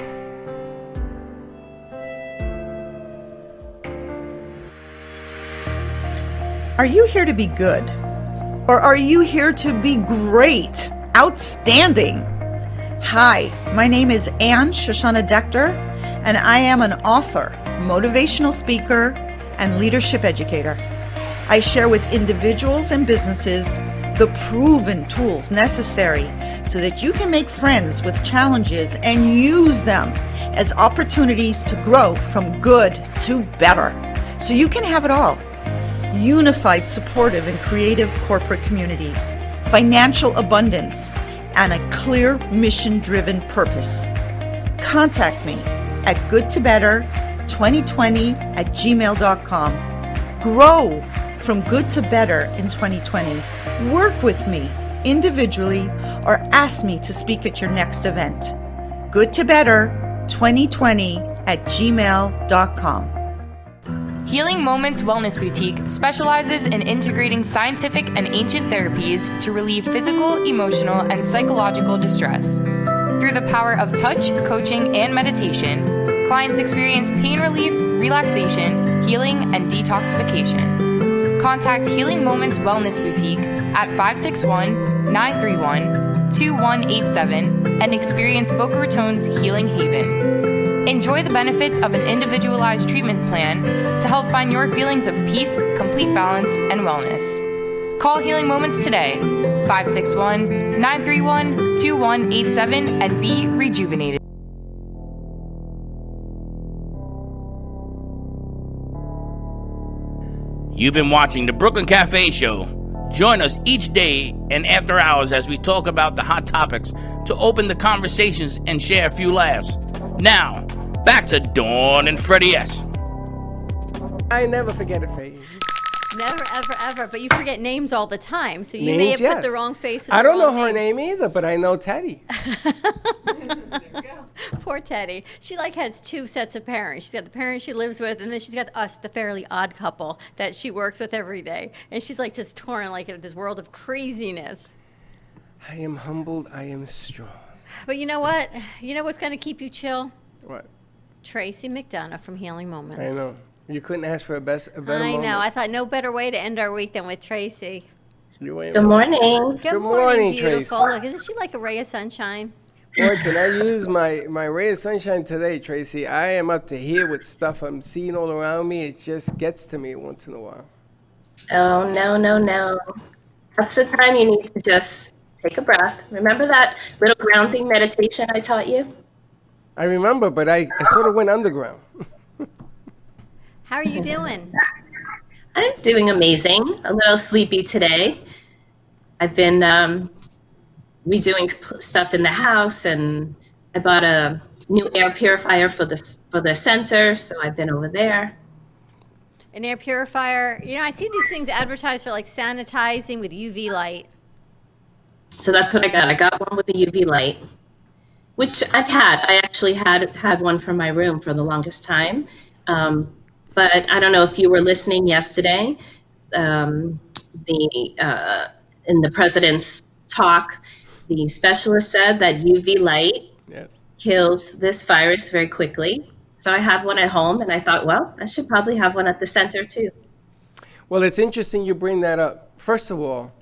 Are you here to be good? Or are you here to be great? Outstanding? Hi, my name is Anne Shoshana Dector, and I am an author, motivational speaker, and leadership educator. I share with individuals and businesses the proven tools necessary so that you can make friends with challenges and use them as opportunities to grow from good to better, so you can have it all. Unified, supportive, and creative corporate communities, financial abundance, and a clear mission-driven purpose. Contact me at goodtobetter2020@gmail.com. Grow from good to better in 2020. Work with me individually or ask me to speak at your next event. goodtobetter2020@gmail.com. Healing Moments Wellness Boutique specializes in integrating scientific and ancient therapies to relieve physical, emotional, and psychological distress. Through the power of touch, coaching, and meditation, clients experience pain relief, relaxation, healing, and detoxification. Contact Healing Moments Wellness Boutique at 561-931-2187 and experience Boca Raton's Healing Haven. Enjoy the benefits of an individualized treatment plan to help find your feelings of peace, complete balance, and wellness. Call Healing Moments today, 561-931-2187, and be rejuvenated. You've been watching the Brooklyn Cafe Show. Join us each day and after hours as we talk about the hot topics to open the conversations and share a few laughs. Now, back to Dawn and Freddie S. I never forget a face. Never, ever, ever. But you forget names all the time, so you may Names, have put the yes. wrong face with I the don't know wrong her name. name either, but I know Teddy. Poor Teddy. She has two sets of parents. She's got the parents she lives with, and then she's got us, the Fairly Odd Couple that she works with every day. And she's just torn in this world of craziness. I am humbled. I am strong. But you know what? You know what's going to keep you chill? What? Tracy McDonough from Healing Moments. I know. You couldn't ask for a better I moment. know. I thought no better way to end our week than with Tracy. Good morning. Good morning, beautiful. Tracy. Look, isn't she like a ray of sunshine? Boy, can I use my ray of sunshine today, Tracy? I am up to here with stuff I'm seeing all around me. It just gets to me once in a while. Oh, no. That's the time you need to just take a breath. Remember that little grounding meditation I taught you? I remember, but I sort of went underground. How are you doing? I'm doing amazing. A little sleepy today. I've been redoing stuff in the house, and I bought a new air purifier for the center, so I've been over there. An air purifier. I see these things advertised for sanitizing with UV light. So that's what I got. I got one with a UV light, which I've had. I actually had one for my room for the longest time. But I don't know if you were listening yesterday. In the president's talk, the specialist said that UV light kills this virus very quickly. So I have one at home, and I thought, well, I should probably have one at the center too. Well, it's interesting you bring that up. First of all,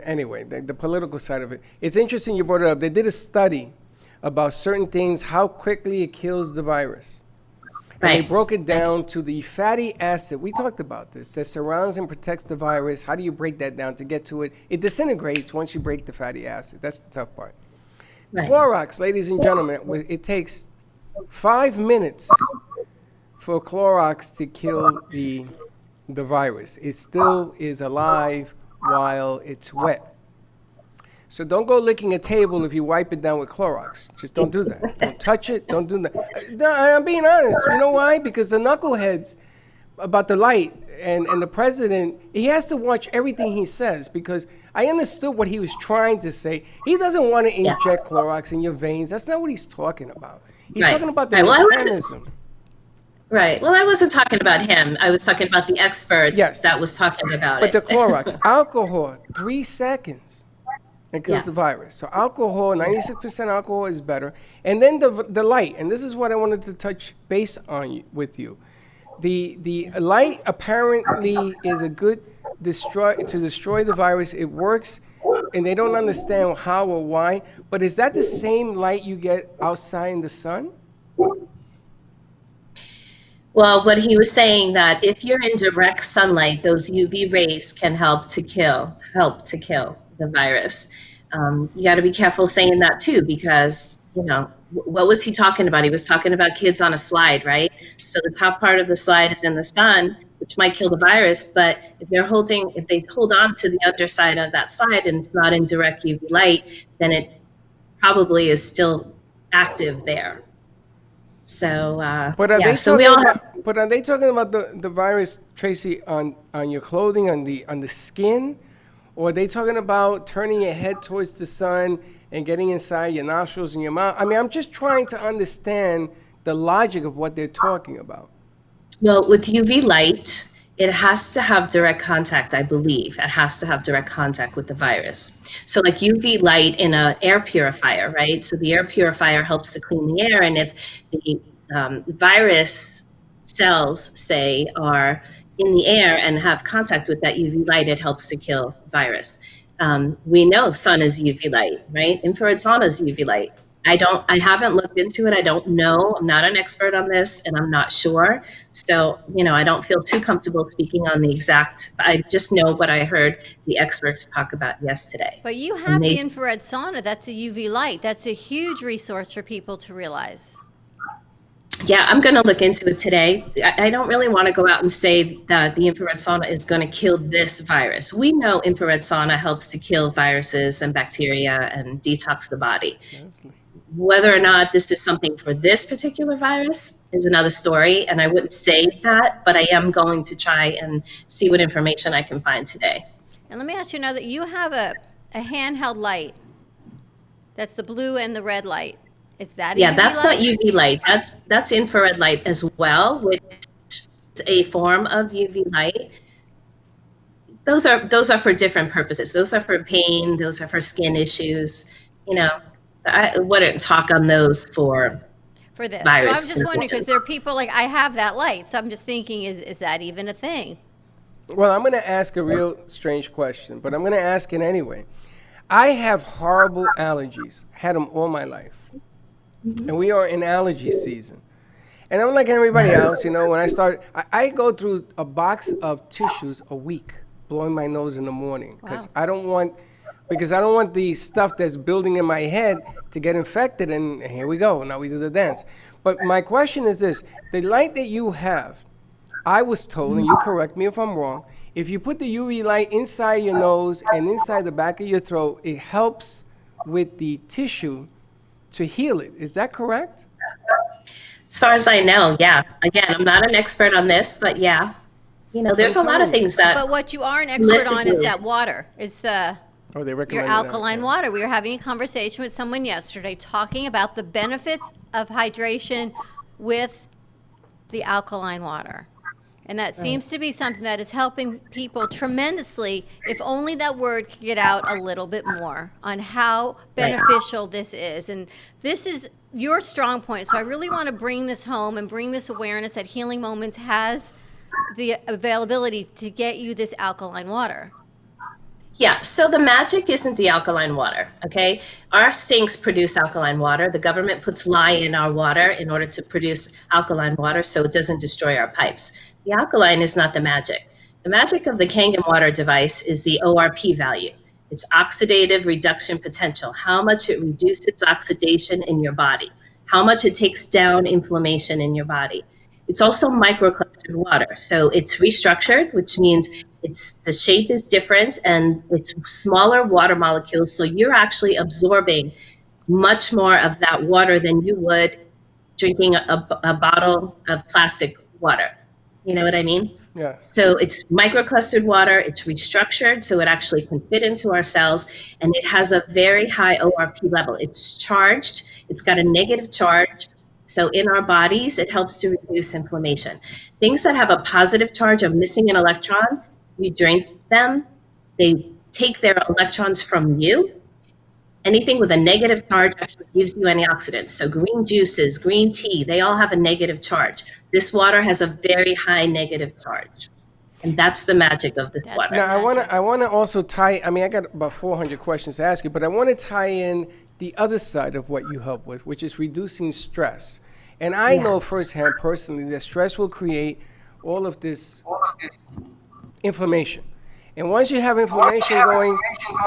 anyway, the political side of it. It's interesting you brought it up. They did a study about certain things, how quickly it kills the virus. And they broke it down to the fatty acid. We talked about this, that surrounds and protects the virus. How do you break that down to get to it? It disintegrates once you break the fatty acid. That's the tough part. Clorox, ladies and gentlemen, it takes 5 minutes for Clorox to kill the virus. It still is alive while it's wet. So don't go licking a table if you wipe it down with Clorox. Just don't do that. Don't touch it. Don't do that. No, I'm being honest. You know why? Because the knuckleheads about the light and the president, he has to watch everything he says, because I understood what he was trying to say. He doesn't want to inject Clorox in your veins. That's not what he's talking about. He's talking about the mechanism. Right. Well, I wasn't talking about him. I was talking about the expert that was talking about But it. the Clorox, alcohol, 3 seconds. It kills the virus. So alcohol, 96% alcohol is better. And then the light, and this is what I wanted to touch base on with you. The light apparently is a good to destroy the virus. It works, and they don't understand how or why. But is that the same light you get outside in the sun? Well, what he was saying that if you're in direct sunlight, those UV rays can help to kill the virus. You got to be careful saying that too, because, you know, what was he talking about? He was talking about kids on a slide, right? So the top part of the slide is in the sun, which might kill the virus, but if they hold on to the underside of that slide and it's not in direct UV light, then it probably is still active there. So, But are they talking about the virus, Tracy, on your clothing, on the skin? Or are they talking about turning your head towards the sun and getting inside your nostrils and your mouth? I mean, I'm just trying to understand the logic of what they're talking about. Well, with UV light, it has to have direct contact, I believe. It has to have direct contact with the virus. So like UV light in an air purifier, right? So the air purifier helps to clean the air. And if the virus cells, say, are in the air and have contact with that UV light, it helps to kill virus. We know sun is UV light, right? Infrared sauna is UV light. I haven't looked into it. I don't know. I'm not an expert on this, and I'm not sure. So, you know, I don't feel too comfortable speaking on the exact. I just know what I heard the experts talk about yesterday. But you have the infrared sauna. That's a UV light. That's a huge resource for people to realize. Yeah, I'm going to look into it today. I don't really want to go out and say that the infrared sauna is going to kill this virus. We know infrared sauna helps to kill viruses and bacteria and detox the body. Whether or not this is something for this particular virus is another story, and I wouldn't say that, but I am going to try and see what information I can find today. And let me ask you now that you have a handheld light. That's the blue and the red light. Is that UV that's light? Not UV light. That's infrared light as well, which is a form of UV light. Those are for different purposes. Those are for pain. Those are for skin issues. You know, I wouldn't talk on those for this. Virus. So I'm just wondering, because there are people like, I have that light. So I'm just thinking, is that even a thing? Well, I'm going to ask a real strange question, but I'm going to ask it anyway. I have horrible allergies. Had them all my life. And we are in allergy season. And I'm like everybody else, you know, when I go through a box of tissues a week, blowing my nose in the morning, because I don't want the stuff that's building in my head to get infected. And here we go. Now we do the dance. But my question is this. The light that you have, I was told, and you correct me if I'm wrong, if you put the UV light inside your nose and inside the back of your throat, it helps with the tissue to heal it. Is that correct? As far as I know, yeah. Again, I'm not an expert on this, but yeah. You know, there's a lot of things that. But what you are an expert on is that water. Is the they recommend your alkaline water. We were having a conversation with someone yesterday talking about the benefits of hydration with the alkaline water. And that seems to be something that is helping people tremendously, if only that word could get out a little bit more on how beneficial this is. And this is your strong point. So I really want to bring this home and bring this awareness that Healing Moments has the availability to get you this alkaline water. Yeah, so the magic isn't the alkaline water, okay? Our sinks produce alkaline water. The government puts lye in our water in order to produce alkaline water so it doesn't destroy our pipes. The alkaline is not the magic. The magic of the Kangen water device is the ORP value. It's oxidative reduction potential, how much it reduces oxidation in your body, how much it takes down inflammation in your body. It's also microclustered water. So it's restructured, which means the shape is different and it's smaller water molecules. So you're actually absorbing much more of that water than you would drinking a bottle of plastic water. You know what I mean? Yeah. So it's microclustered water, it's restructured so it actually can fit into our cells, and it has a very high ORP level. It's charged, it's got a negative charge. So in our bodies, it helps to reduce inflammation. Things that have a positive charge of missing an electron, you drink them, they take their electrons from you. Anything with a negative charge actually gives you antioxidants. So green juices, green tea, they all have a negative charge. This water has a very high negative charge. And that's the magic of this water. Now, I want to also tie, I mean, I got about 400 questions to ask you, but I want to tie in the other side of what you help with, which is reducing stress. And I know firsthand, personally, that stress will create all of this inflammation. And once you have inflammation going,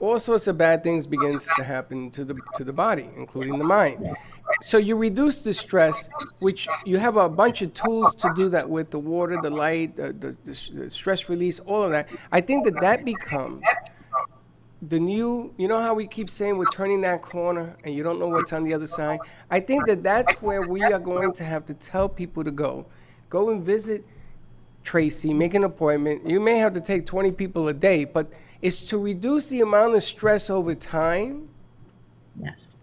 all sorts of bad things begins to happen to the body, including the mind. So you reduce the stress, which you have a bunch of tools to do that with, the water, the light, the stress release, all of that. I think that becomes the new, you know how we keep saying we're turning that corner and you don't know what's on the other side? I think that's where we are going to have to tell people to go. Go and visit Tracy, make an appointment. You may have to take 20 people a day, but it's to reduce the amount of stress over time. Yes.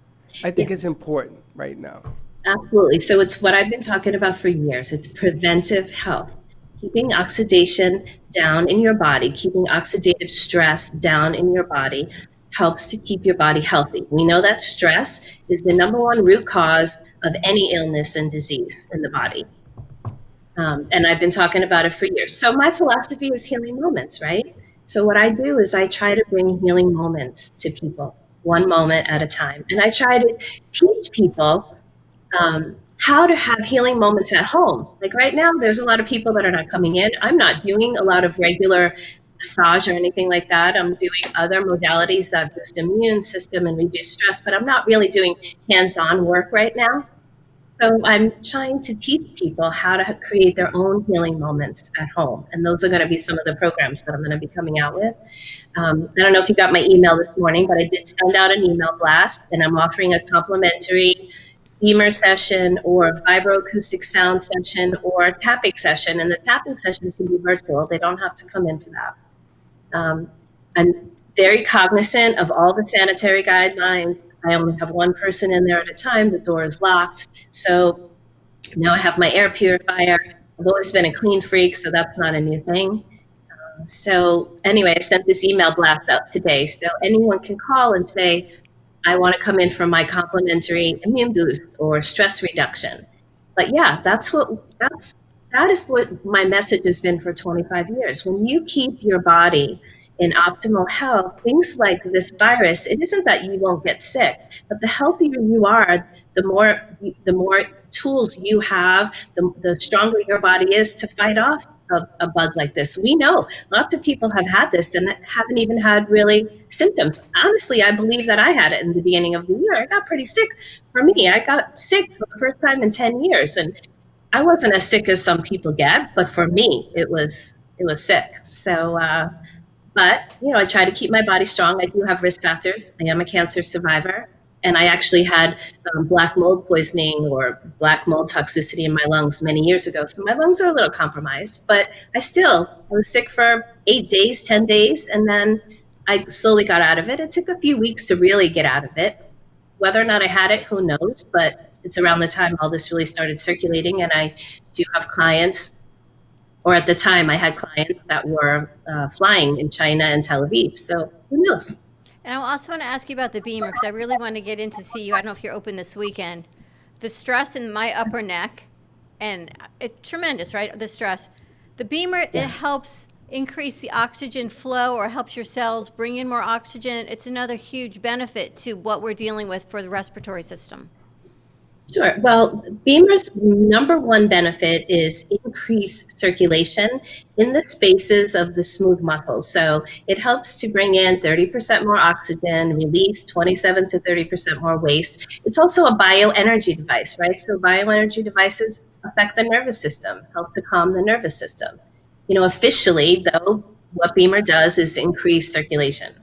I think it's important right now. Absolutely. So it's what I've been talking about for years. It's preventive health. Keeping oxidation down in your body, keeping oxidative stress down in your body helps to keep your body healthy. We know that stress is the number one root cause of any illness and disease in the body. And I've been talking about it for years. So my philosophy is healing moments, right? So what I do is I try to bring healing moments to people, one moment at a time. And I try to teach people how to have healing moments at home. Like right now, there's a lot of people that are not coming in. I'm not doing a lot of regular massage or anything like that. I'm doing other modalities that boost immune system and reduce stress, but I'm not really doing hands-on work right now. So I'm trying to teach people how to create their own healing moments at home. And those are going to be some of the programs that I'm going to be coming out with. I don't know if you got my email this morning, but I did send out an email blast, and I'm offering a complimentary Beamer session or vibroacoustic sound session or tapping session. And the tapping session can be virtual. They don't have to come in for that. I'm very cognizant of all the sanitary guidelines. I only have one person in there at a time. The door is locked. So now I have my air purifier. I've always been a clean freak, so that's not a new thing. So anyway, I sent this email blast out today. So anyone can call and say, I want to come in for my complimentary immune boost or stress reduction. But yeah, that is what my message has been for 25 years. When you keep your body in optimal health, things like this virus, it isn't that you won't get sick, but the healthier you are, the more tools you have, the stronger your body is to fight off a bug like this. We know lots of people have had this and haven't even had really symptoms. Honestly, I believe that I had it in the beginning of the year. I got pretty sick. For me, I got sick for the first time in 10 years. And I wasn't as sick as some people get, but for me, it was sick. So, but, I try to keep my body strong. I do have risk factors. I am a cancer survivor. And I actually had black mold poisoning or black mold toxicity in my lungs many years ago. So my lungs are a little compromised, but I was sick for 8 days, 10 days, and then I slowly got out of it. It took a few weeks to really get out of it. Whether or not I had it, who knows? But it's around the time all this really started circulating, and I do have clients, or at the time I had clients that were flying in China and Tel Aviv. So who knows? And I also want to ask you about the Beamer, because I really want to get in to see you. I don't know if you're open this weekend the stress in my upper neck, and it's tremendous, right? The stress. The Beamer, it helps increase the oxygen flow or helps your cells bring in more oxygen. It's another huge benefit to what we're dealing with for the respiratory system. Sure. Well, Beamer's number one benefit is increased circulation in the spaces of the smooth muscles. So it helps to bring in 30% more oxygen, release 27 to 30% more waste. It's also a bioenergy device, right? So bioenergy devices affect the nervous system, help to calm the nervous system. You know, officially, though, what Beamer does is increase circulation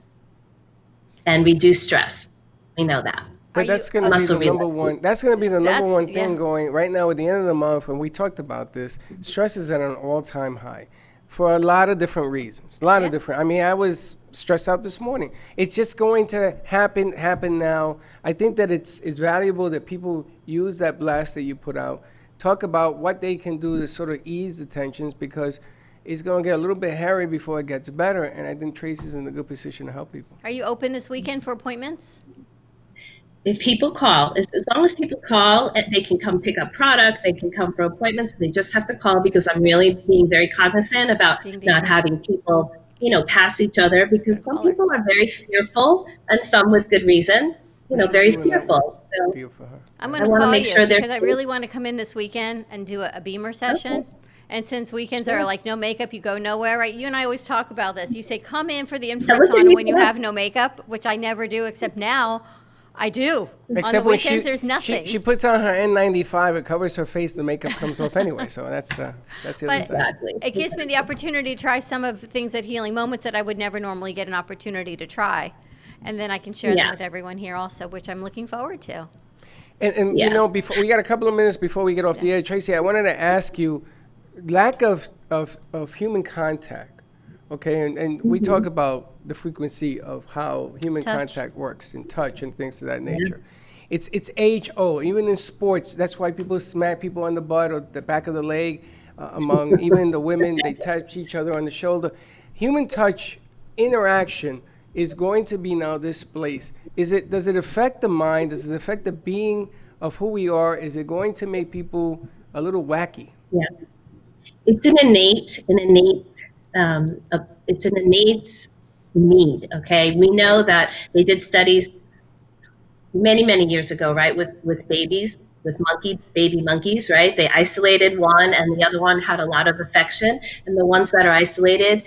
and reduce stress. We know that. But that's going to be the number one. That's going to be the number one thing going right now at the end of the month. And we talked about this. Stress is at an all-time high for a lot of different reasons. A lot of different. I mean, I was stressed out this morning. It's just going to happen now. I think that it's valuable that people use that blast that you put out. Talk about what they can do to sort of ease the tensions, because it's going to get a little bit hairy before it gets better. And I think Tracy's in a good position to help people. Are you open this weekend for appointments? If people call, as long as people call, they can come pick up product, they can come for appointments. They just have to call, because I'm really being very cognizant about not having people, you know, pass each other, because some people are very fearful, and some with good reason, you know, very fearful. So I'm going to call you because I really want to come in this weekend and do a Beamer session. Okay. And since weekends are like no makeup, you go nowhere, right? You and I always talk about this. You say, come in for the infrared sauna when you have no makeup, which I never do, except now. I do. Except on the weekends, there's nothing. She puts on her N95. It covers her face. The makeup comes off anyway. So that's the other side. It gives me the opportunity to try some of the things at Healing Moments that I would never normally get an opportunity to try. And then I can share them with everyone here also, which I'm looking forward to. And you know, before we got a couple of minutes before we get off the air, Tracy, I wanted to ask you, lack of human contact. Okay, and we talk about the frequency of how human contact works and touch and things of that nature. It's age-old. Even in sports, that's why people smack people on the butt or the back of the leg. Among even the women, they touch each other on the shoulder. Human touch interaction is going to be now displaced. Does it affect the mind? Does it affect the being of who we are? Is it going to make people a little wacky? Yeah, it's an innate need. Okay, we know that they did studies many years ago, right, with babies, with baby monkeys, right? They isolated one, and the other one had a lot of affection, and the ones that are isolated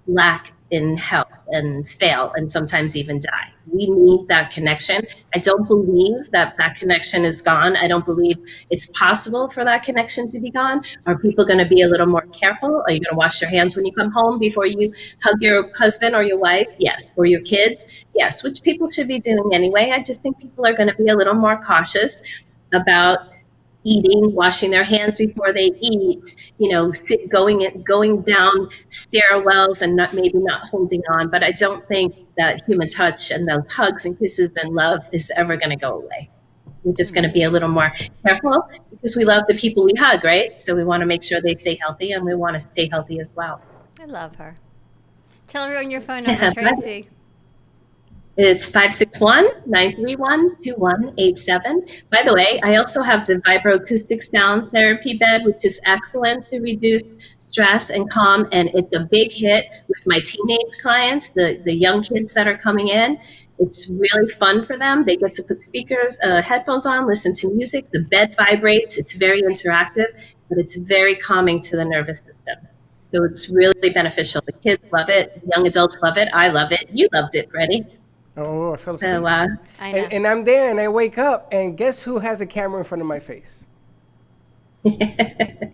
lack in health and fail, and sometimes even die. We need that connection. I don't believe that connection is gone. I don't believe it's possible for that connection to be gone. Are people going to be a little more careful? Are you going to wash your hands when you come home before you hug your husband or your wife? Yes. Or your kids? Yes, which people should be doing anyway. I just think people are going to be a little more cautious about eating, washing their hands before they eat, you know, going down stairwells and maybe not holding on. But I don't think that human touch and those hugs and kisses and love is ever going to go away. We're just going to be a little more careful, because we love the people we hug, right? So we want to make sure they stay healthy, and we want to stay healthy as well. I love her. Tell everyone your phone number, Tracy. It's 561-931-2187. By the way, I also have the vibroacoustic sound therapy bed, which is excellent to reduce stress and calm. And it's a big hit with my teenage clients, the young kids that are coming in. It's really fun for them. They get to put headphones on, listen to music. The bed vibrates. It's very interactive, but it's very calming to the nervous system. So it's really beneficial. The kids love it. Young adults love it. I love it. You loved it, Freddie. Oh, I fell asleep. So, and I'm there, and I wake up, and guess who has a camera in front of my face?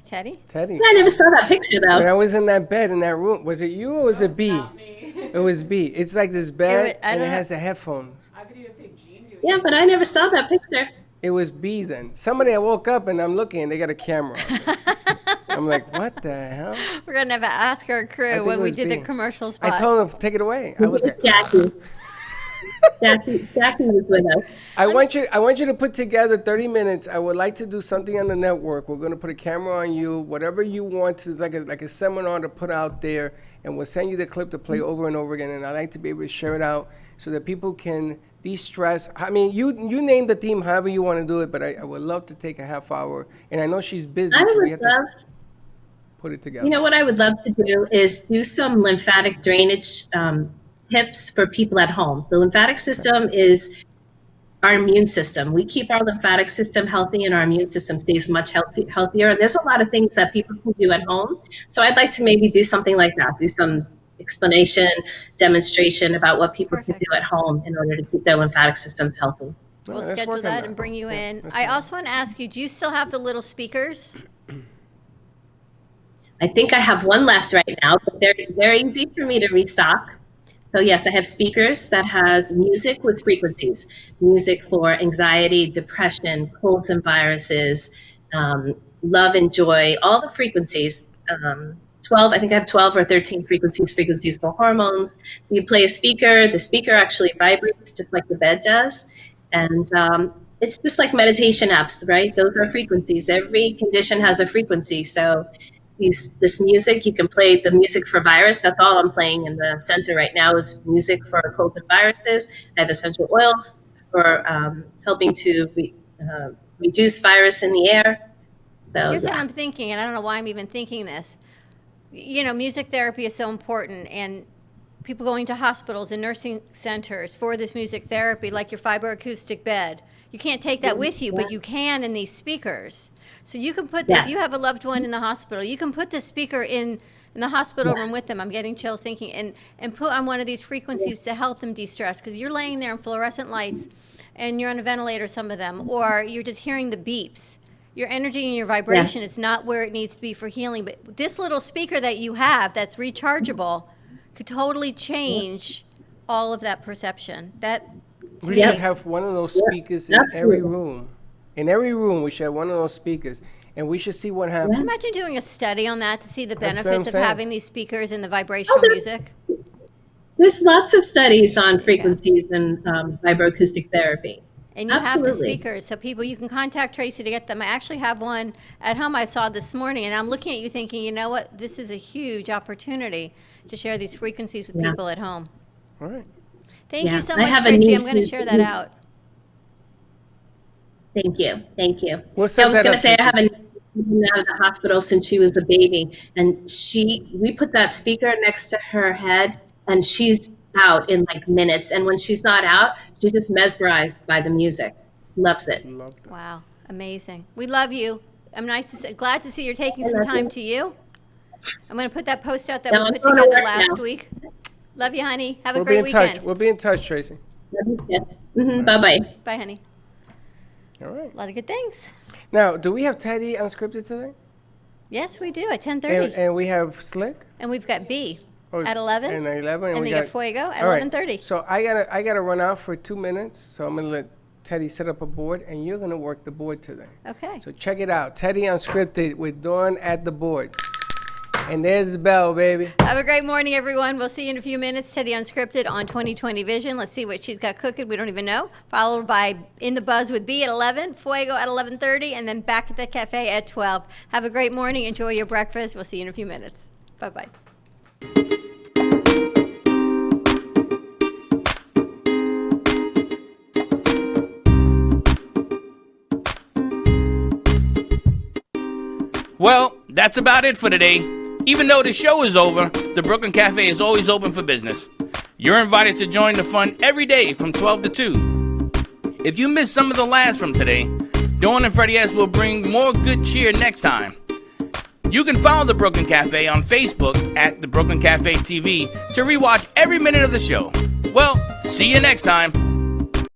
Teddy? Teddy. I never saw that picture, though. When I was in that bed, in that room, was it you or was it B? Not me. It was B. It's like this bed, and it has the headphones. I videotaped Gene doing Yeah, but I never saw that picture. It was B then. Somebody, I woke up, and I'm looking, and they got a camera on. I'm like, what the hell? We're going to have to ask our crew when we did the commercial spot. I told them, take it away. I was like, Jackie. Jackie was with us. I want you to put together 30 minutes. I would like to do something on the network. We're going to put a camera on you, whatever you want to, like a seminar to put out there, and we'll send you the clip to play over and over again. And I'd like to be able to share it out so that people can de-stress. I mean, you name the theme however you want to do it, but I would love to take a half hour. And I know she's busy, I so we would have love, to put it together. you know what I would love to do is do some lymphatic drainage tips for people at home. The lymphatic system is our immune system. We keep our lymphatic system healthy and our immune system stays much healthier. There's a lot of things that people can do at home. So I'd like to maybe do something like that, do some explanation, demonstration about what people can do at home in order to keep their lymphatic systems healthy. We'll let's schedule work on that that. and bring you in. let's I do also want to ask you, do you still have the little speakers? I think I have one left right now, but they're easy for me to restock. So yes, I have speakers that has music with frequencies, music for anxiety, depression, colds and viruses, love and joy, all the frequencies. 12, I think I have 12 or 13 frequencies for hormones. So you play a speaker, the speaker actually vibrates just like the bed does. And it's just like meditation apps, right? Those are frequencies. Every condition has a frequency. So this music, you can play the music for virus. That's all I'm playing in the center right now is music for colds and viruses. I have essential oils for helping to reduce virus in the air. So Here's what yeah. I'm thinking, and I don't know why I'm even thinking this. You know, music therapy is so important, and people going to hospitals and nursing centers for this music therapy, like your fibroacoustic bed. You can't take that with you, but you can in these speakers. So you can put, if you have a loved one in the hospital, you can put the speaker in the hospital room with them. I'm getting chills thinking, and put on one of these frequencies to help them de-stress, because you're laying there in fluorescent lights, and you're on a ventilator, some of them, or you're just hearing the beeps. Your energy and your vibration is not where it needs to be for healing. But this little speaker that you have that's rechargeable could totally change all of that perception. We should have one of those speakers in every room. In every room, we should have one of those speakers, and we should see what happens. Can you imagine doing a study on that to see the That's what I'm benefits of saying. having these speakers and the vibrational music? There's lots of studies on frequencies and vibroacoustic therapy. And you have the Absolutely. speakers, so people, you can contact Tracy to get them. I actually have one at home I saw this morning, and I'm looking at you thinking, you know what, this is a huge opportunity to share these frequencies with people at home. All right. Thank you so I much, have a Tracy. I'm niece going to who- share that out. Thank you. Thank you. We'll I set was that going up, to say I Tracy. have a niece who's been out of the hospital since she was a baby, and we put that speaker next to her head, and she's out in like minutes. And when she's not out, she's just mesmerized by the music. She loves it. Wow, amazing. We love you. I'm glad to see you're taking some love time you. to you. I'm going to put that post out that Yeah, we I'm put going to together work last now. week. Love you, honey. Have a We'll be great in weekend. touch. We'll be in touch, Tracy. Bye-bye. Bye, honey. All right. A lot of good things. Now, do we have Teddy unscripted today? Yes, we do at 10:30. And we have Slick? And we've got B Oh, at 11. And 11. And we then you got Fuego at All right. 11:30. So I gotta run out for 2 minutes. So I'm gonna let Teddy set up a board, and you're gonna work the board today. Okay. So check it out. Teddy Unscripted with Dawn at the board. And there's the bell, baby. Have a great morning, everyone. We'll see you in a few minutes. Teddy Unscripted on 2020 Vision. Let's see what she's got cooking. We don't even know. Followed by In the Buzz with B at 11, Fuego at 11:30, and then back at the cafe at 12. Have a great morning. Enjoy your breakfast. We'll see you in a few minutes. Bye-bye. Well, that's about it for today. Even though the show is over, the Brooklyn Cafe is always open for business. You're invited to join the fun every day from 12 to 2. If you missed some of the laughs from today, Dawn and Freddie S. will bring more good cheer next time. You can follow the Brooklyn Cafe on Facebook at the Brooklyn Cafe TV to rewatch every minute of the show. Well, see you next time.